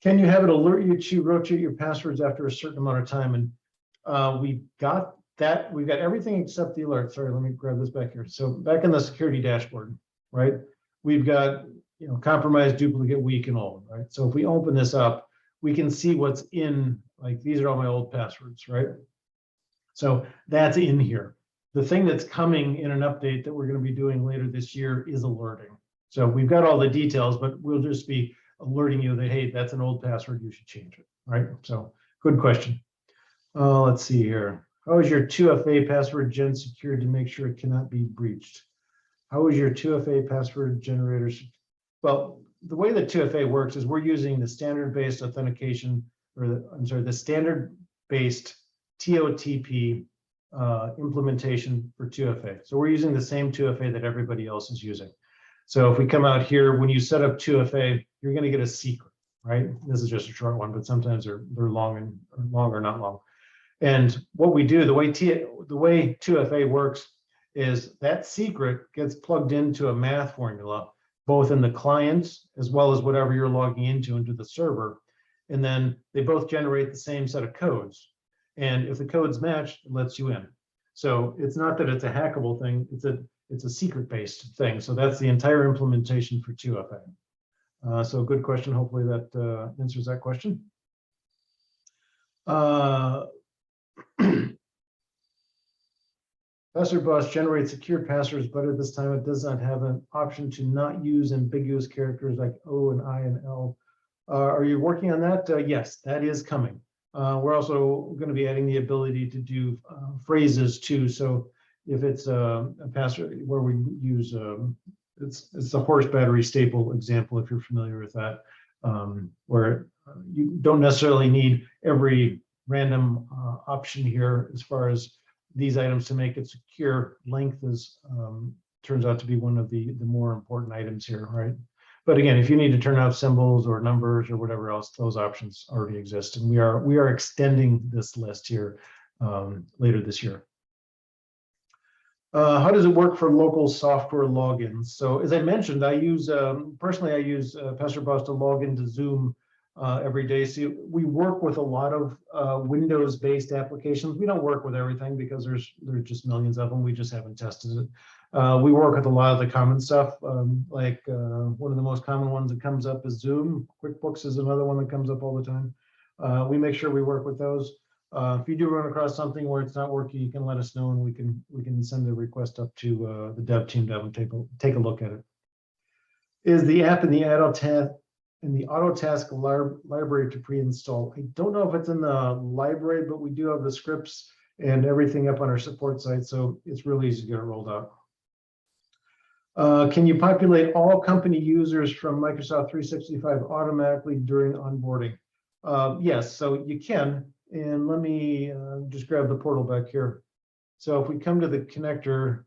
Speaker 1: Can you have it alert you to rotate your passwords after a certain amount of time? And we've got that. We've got everything except the alert. Sorry, let me grab this back here. So back in the security dashboard, right? We've got, compromised, duplicate, weak, and old, right? So if we open this up, we can see what's in, like these are all my old passwords, right? So that's in here. The thing that's coming in an update that we're going to be doing later this year is alerting. So we've got all the details, but we'll just be alerting you that, hey, that's an old password, you should change it, right? So good question. Let's see here. How is your 2FA password gen secured to make sure it cannot be breached? How is your 2FA password generator? Well, the way that 2FA works is we're using the standard-based authentication, or the standard-based TOTP implementation for 2FA. So we're using the same 2FA that everybody else is using. So if we come out here, when you set up 2FA, you're going to get a secret, right? This is just a short one, but sometimes they're long or not long. And what we do, the way 2FA works is that secret gets plugged into a math formula, both in the client as well as whatever you're logging into the server. And then they both generate the same set of codes. And if the codes match, it lets you in. So it's not that it's a hackable thing, it's a secret-based thing. So that's the entire implementation for 2FA. So good question. Hopefully that answers that question. Password Boss generates secure passwords, but at this time it does not have an option to not use ambiguous characters like O and I and L. Are you working on that? Yes, that is coming. We're also going to be adding the ability to do phrases too. So if it's a password where we use, it's the horse battery staple example, if you're familiar with that, where you don't necessarily need every random option here as far as these items to make it secure. Length is turns out to be one of the more important items here, right? But again, if you need to turn off symbols or numbers or whatever else, those options already exist, and we are extending this list here later this year. How does it work for local software logins? So as I mentioned, I use personally I use Password Boss to log into Zoom every day. So we work with a lot of Windows-based applications. We don't work with everything because there's just millions of them. We just haven't tested it. We work with a lot of the common stuff, like one of the most common ones that comes up is Zoom. QuickBooks is another one that comes up all the time. We make sure we work with those. If you do run across something where it's not working, you can let us know, and we can send a request up to the dev team to have them take a look at it. Is the app in the Autotask library to pre-install? I don't know if it's in the library, but we do have the scripts and everything up on our support site, so it's really easy to get it rolled out. Can you populate all company users from Microsoft 365 automatically during onboarding? Yes, so you can. And let me just grab the portal back here. So if we come to the connector,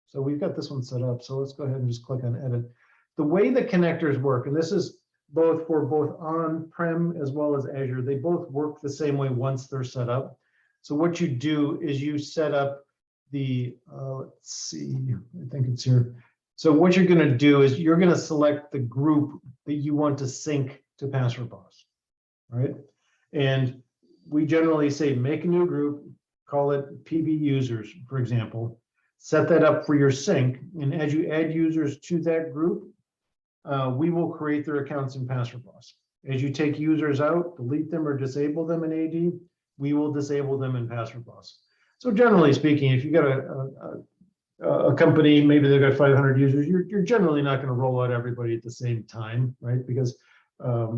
Speaker 1: so we've got this one set up. So let's go ahead and just click on edit. The way the connectors work, and this is both for both on-prem as well as Azure, they both work the same way once they're set up. So what you do is you set up the, let's see, I think it's here. So what you're going to do is you're going to select the group that you want to sync to Password Boss, right? And we generally say make a new group, call it PB users, for example, set that up for your sync. And as you add users to that group, we will create their accounts in Password Boss. As you take users out, delete them or disable them in AD, we will disable them in Password Boss. So generally speaking, if you got a company, maybe they've got 500 users, you're generally not going to roll out everybody at the same time, right? Because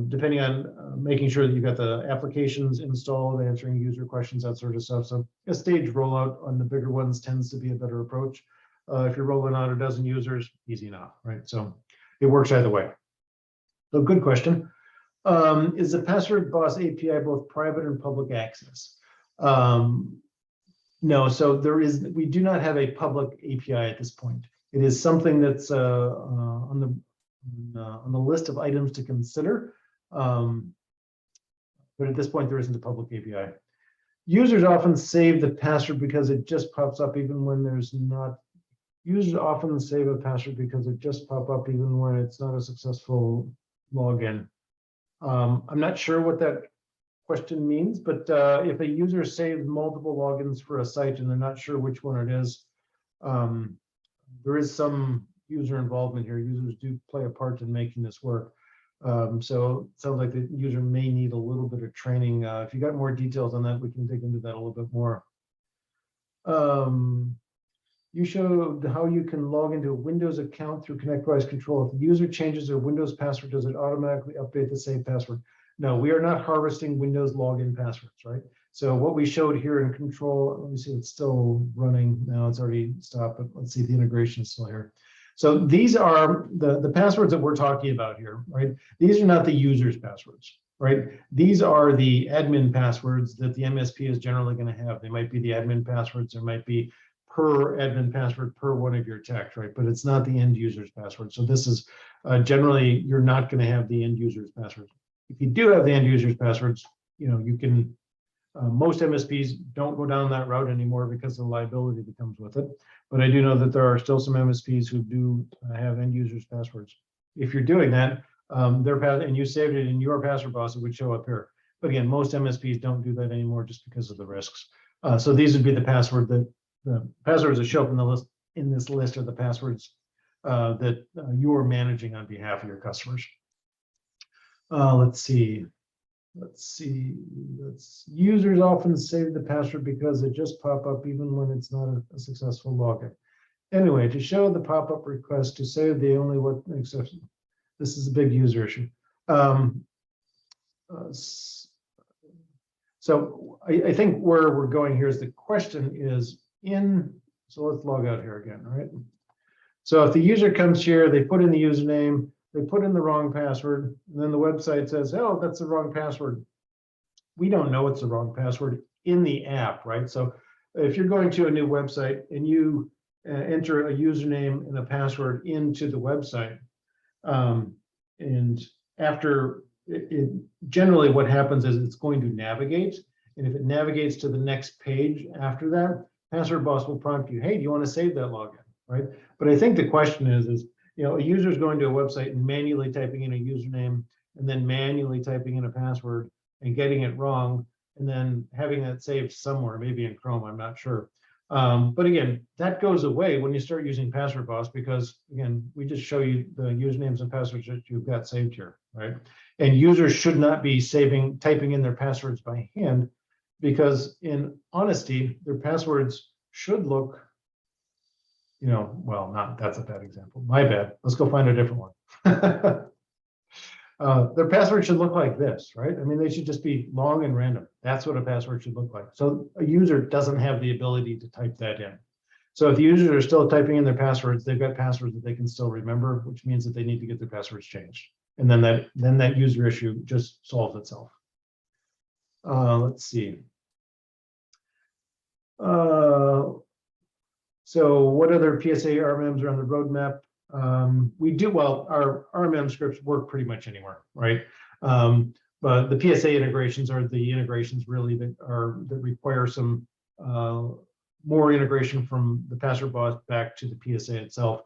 Speaker 1: depending on making sure that you've got the applications installed, answering user questions, that sort of stuff. So a stage rollout on the bigger ones tends to be a better approach. If you're rolling out a dozen users, easy enough, right? So it works either way. So good question. Is the Password Boss API both private and public access? No, so we do not have a public API at this point. It is something that's on the list of items to consider, but at this point there isn't a public API. Users often save the password because it just pops up even when there's not. Users often save a password because it just pops up even when it's not a successful login. I'm not sure what that question means, but if a user saves multiple logins for a site and they're not sure which one it is, there is some user involvement here. Users do play a part in making this work. So it sounds like the user may need a little bit of training. If you got more details on that, we can dig into that a little bit more. You showed how you can log into a Windows account through ConnectWise Control. If the user changes their Windows password, does it automatically update the same password? No, we are not harvesting Windows login passwords, right? So what we showed here in Control, let me see, it's still running. Now it's already stopped, but let's see if the integration is still here. So these are the passwords that we're talking about here, right? These are not the user's passwords, right? These are the admin passwords that the MSP is generally going to have. They might be the admin passwords, there might be per admin password per one of your techs, right? But it's not the end user's password. So this is generally, you're not going to have the end user's password. If you do have the end user's passwords, you can, most MSPs don't go down that route anymore because of the liability that comes with it. But I do know that there are still some MSPs who do have end users passwords. If you're doing that, and you saved it in your Password Boss, it would show up here. But again, most MSPs don't do that anymore just because of the risks. So these would be the passwords that show up in the list. In this list are the passwords that you are managing on behalf of your customers. Let's see. Users often save the password because it just pop up even when it's not a successful login. Anyway, to show the pop-up request to save the only what exception. This is a big user issue. So I think where we're going here is the question is so let's log out here again, right? So if the user comes here, they put in the username, they put in the wrong password, and then the website says, oh, that's the wrong password. We don't know it's the wrong password in the app, right? So if you're going to a new website and you enter a username and a password into the website, and after generally what happens is it's going to navigate. And if it navigates to the next page after that, Password Boss will prompt you, hey, do you want to save that login, right? But I think the question is a user is going to a website and manually typing in a username and then manually typing in a password and getting it wrong and then having that saved somewhere, maybe in Chrome, I'm not sure. But again, that goes away when you start using Password Boss because, again, we just show you the usernames and passwords that you've got saved here, right? And users should not be typing in their passwords by hand because in honesty, their passwords should look, well, that's a bad example. My bad. Let's go find a different one. Their password should look like this, right? I mean, they should just be long and random. That's what a password should look like. So a user doesn't have the ability to type that in. So if the users are still typing in their passwords, they've got passwords that they can still remember, which means that they need to get their passwords changed. And then that user issue just solves itself. Let's see. So what other PSA RMMs are on the roadmap? Our RMM scripts work pretty much anywhere, right? But the PSA integrations are the integrations really that require some more integration from the Password Boss back to the PSA itself.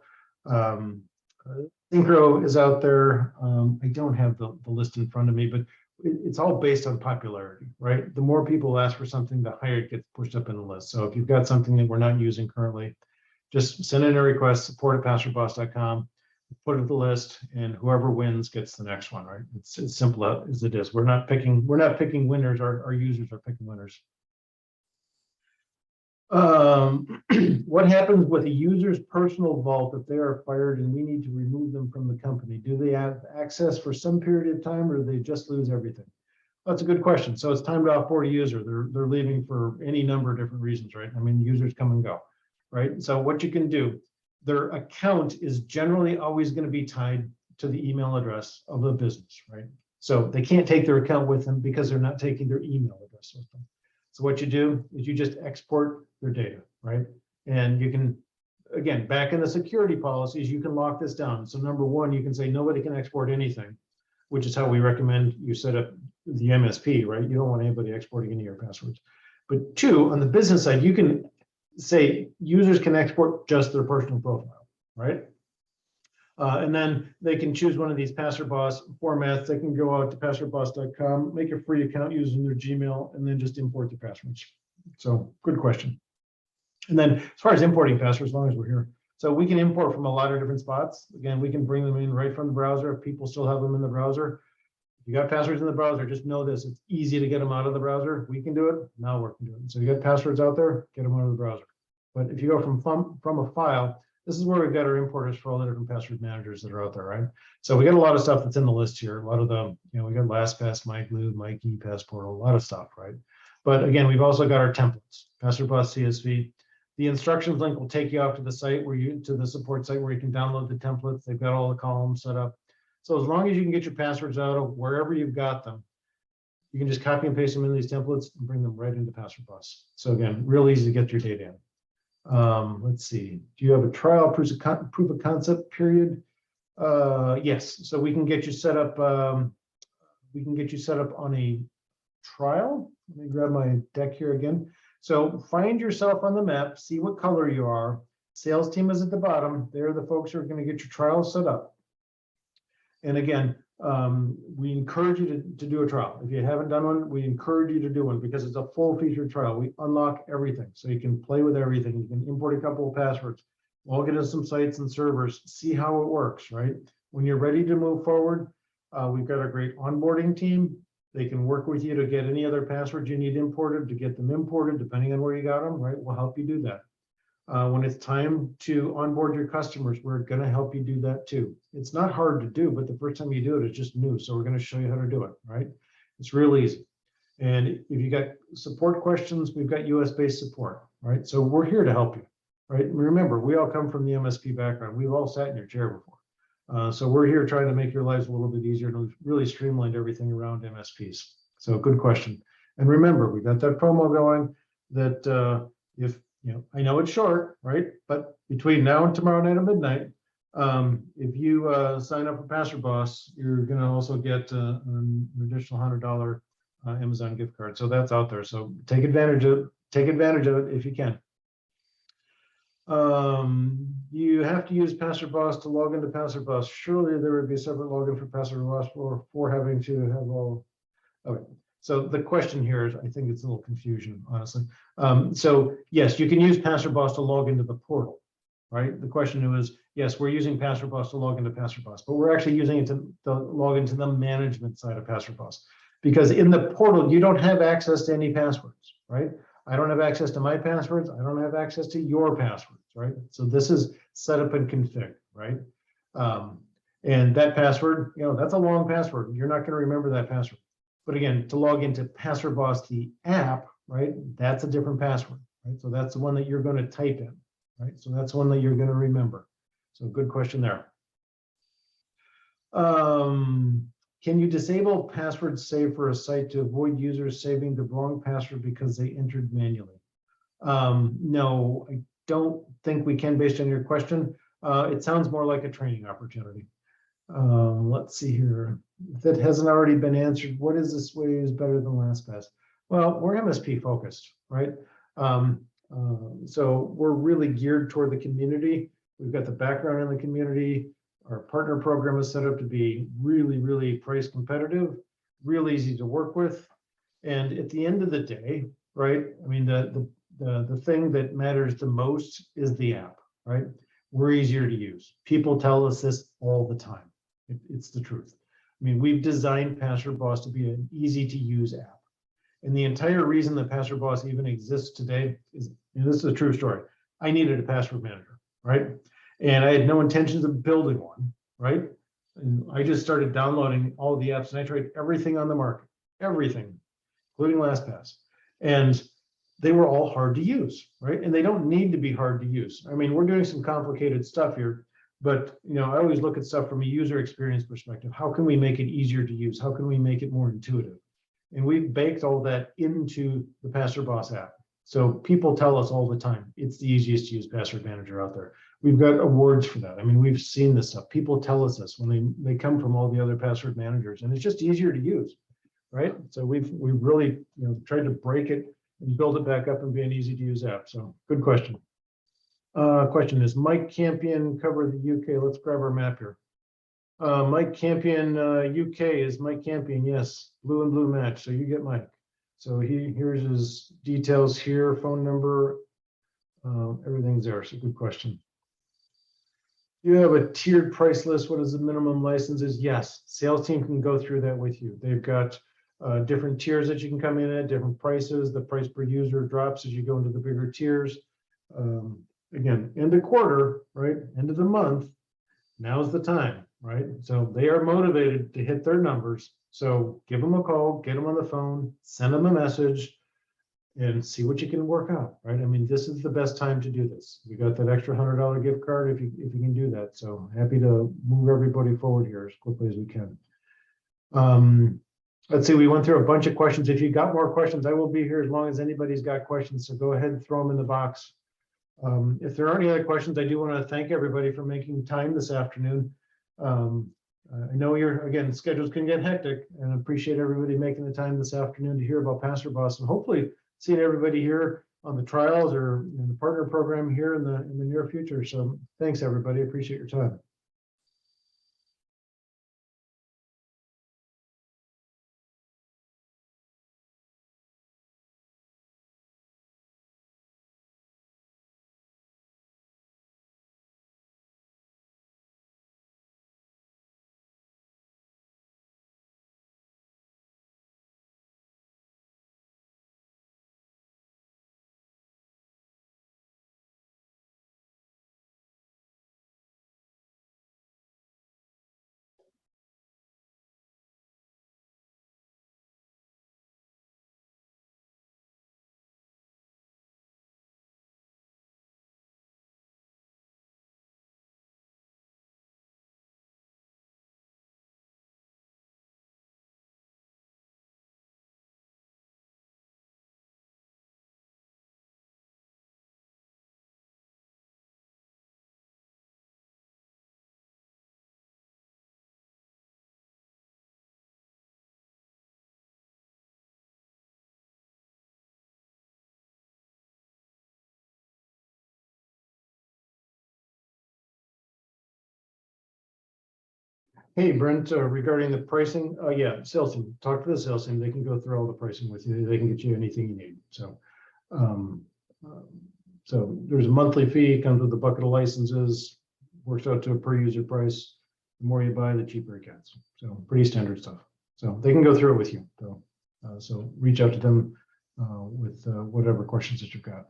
Speaker 1: Synchro is out there. I don't have the list in front of me, but it's all based on popularity, right? The more people ask for something, the higher it gets pushed up in the list. So if you've got something that we're not using currently, just send in a request, support@passwordboss.com, put it in the list, and whoever wins gets the next one, right? It's as simple as it is. We're not picking winners, our users are picking winners. What happens with a user's personal vault if they are fired and we need to remove them from the company? Do they have access for some period of time, or do they just lose everything? That's a good question. So it's time to offboard a user. They're leaving for any number of different reasons, right? I mean, users come and go, right? So what you can do, their account is generally always going to be tied to the email address of the business, right? So they can't take their account with them because they're not taking their email address with them. So what you do is you just export their data, right? And you can, again, back in the security policies, you can lock this down. So number one, you can say nobody can export anything, which is how we recommend you set up the MSP, right? You don't want anybody exporting any of your passwords. But two, on the business side, you can say users can export just their personal profile, right? And then they can choose one of these PasswordBoss formats. They can go out to passwordboss.com, make a free account using their Gmail, and then just import the passwords. So good question. And then as far as importing passwords, as long as we're here, so we can import from a lot of different spots. Again, we can bring them in right from the browser if people still have them in the browser. If you got passwords in the browser, just know this, it's easy to get them out of the browser. We can do it, Malware can do it. So you got passwords out there, get them out of the browser. But if you go from a file, this is where we've got our importers for all the different password managers that are out there, right? So we got a lot of stuff that's in the list here. A lot of the, we got LastPass, MyGlue, MyKey, Passportal, a lot of stuff, right? But again, we've also got our templates, PasswordBoss CSV. The instructions link will take you off to the site to the support site where you can download the templates. They've got all the columns set up. So as long as you can get your passwords out of wherever you've got them, you can just copy and paste them in these templates and bring them right into PasswordBoss. So again, real easy to get your data in. Let's see. Do you have a trial proof of concept period? Yes. So we can get you set up. We can get you set up on a trial. Let me grab my deck here again. So find yourself on the map, see what color you are. Sales team is at the bottom. They're the folks who are going to get your trial set up. And again, we encourage you to do a trial. If you haven't done one, we encourage you to do one because it's a full featured trial. We unlock everything. So you can play with everything. You can import a couple of passwords, log into some sites and servers, see how it works, right? When you're ready to move forward, we've got a great onboarding team. They can work with you to get any other passwords you need imported, to get them imported, depending on where you got them, right? We'll help you do that. When it's time to onboard your customers, we're going to help you do that too. It's not hard to do, but the first time you do it, it's just new. So we're going to show you how to do it, right? It's real easy. And if you got support questions, we've got US-based support, right? So we're here to help you, right? And remember, we all come from the MSP background. We've all sat in your chair before. So we're here trying to make your lives a little bit easier, and we've really streamlined everything around MSPs. So good question. And remember, we got that promo going that if I know it's short, right? But between now and tomorrow night at midnight, if you sign up for PasswordBoss, you're going to also get an additional $100 Amazon gift card. So that's out there. So take advantage of it if you can. You have to use PasswordBoss to log into PasswordBoss. Surely there would be a separate login for PasswordBoss for having to have all. Okay. So the question here is, I think it's a little confusion, honestly. So yes, you can use PasswordBoss to log into the portal, right? The question is, yes, we're using PasswordBoss to log into PasswordBoss, but we're actually using it to log into the management side of PasswordBoss, because in the portal, you don't have access to any passwords, right? I don't have access to my passwords. I don't have access to your passwords, right? So this is set up and configured, right? And that password, that's a long password. You're not going to remember that password. But again, to log into PasswordBoss, the app, right, that's a different password, right? So that's the one that you're going to type in, right? So that's one that you're going to remember. So good question there. Can you disable password save for a site to avoid users saving the wrong password because they entered manually? No, I don't think we can based on your question. It sounds more like a training opportunity. Let's see here. If that hasn't already been answered, what is this way is better than LastPass? Well, we're MSP focused, right? So we're really geared toward the community. We've got the background in the community. Our partner program is set up to be really, really price competitive, real easy to work with. And at the end of the day, right? I mean, the thing that matters the most is the app, right? We're easier to use. People tell us this all the time. It's the truth. I mean, we've designed PasswordBoss to be an easy to use app. And the entire reason that Password Boss even exists today is, and this is a true story. I needed a password manager, right? And I had no intentions of building one, right? And I just started downloading all the apps, and I tried everything on the market, everything, including LastPass. And they were all hard to use, right? And they don't need to be hard to use. I mean, we're doing some complicated stuff here, but I always look at stuff from a user experience perspective. How can we make it easier to use? How can we make it more intuitive? And we've baked all that into the Password Boss app. So people tell us all the time, it's the easiest to use password manager out there. We've got awards for that. I mean, we've seen this stuff. People tell us this when they come from all the other password managers, and it's just easier to use, right? So we've really tried to break it and build it back up and be an easy to use app. So good question. Question is Mike Campion cover the UK? Let's grab our map here. Mike Campion, UK is Mike Campion. Yes, blue and blue match. So you get Mike. So here's his details here, phone number, everything's there. So good question. You have a tiered price list. What is the minimum licenses? Yes, sales team can go through that with you. They've got different tiers that you can come in at, different prices. The price per user drops as you go into the bigger tiers. Again, end of quarter, right? End of the month. Now's the time, right? So they are motivated to hit their numbers. So give them a call, get them on the phone, send them a message, and see what you can work out, right? I mean, this is the best time to do this. We got that extra $100 gift card if you can do that. So happy to move everybody forward here as quickly as we can. Let's see, we went through a bunch of questions. If you got more questions, I will be here as long as anybody's got questions. So go ahead and throw them in the box. If there aren't any other questions, I do want to thank everybody for making time this afternoon. I know again, schedules can get hectic, and I appreciate everybody making the time this afternoon to hear about Password Boss, and hopefully seeing everybody here on the trials or in the partner program here in the near future. So thanks, everybody. Appreciate your time. Hey, Brent, regarding the pricing, yeah, sales team, talk to the sales team. They can go through all the pricing with you. They can get you anything you need. So, so there's a monthly fee, comes with a bucket of licenses, works out to a per user price. The more you buy, the cheaper it gets. So pretty standard stuff. So they can go through it with you. So reach out to them with whatever questions that you've got.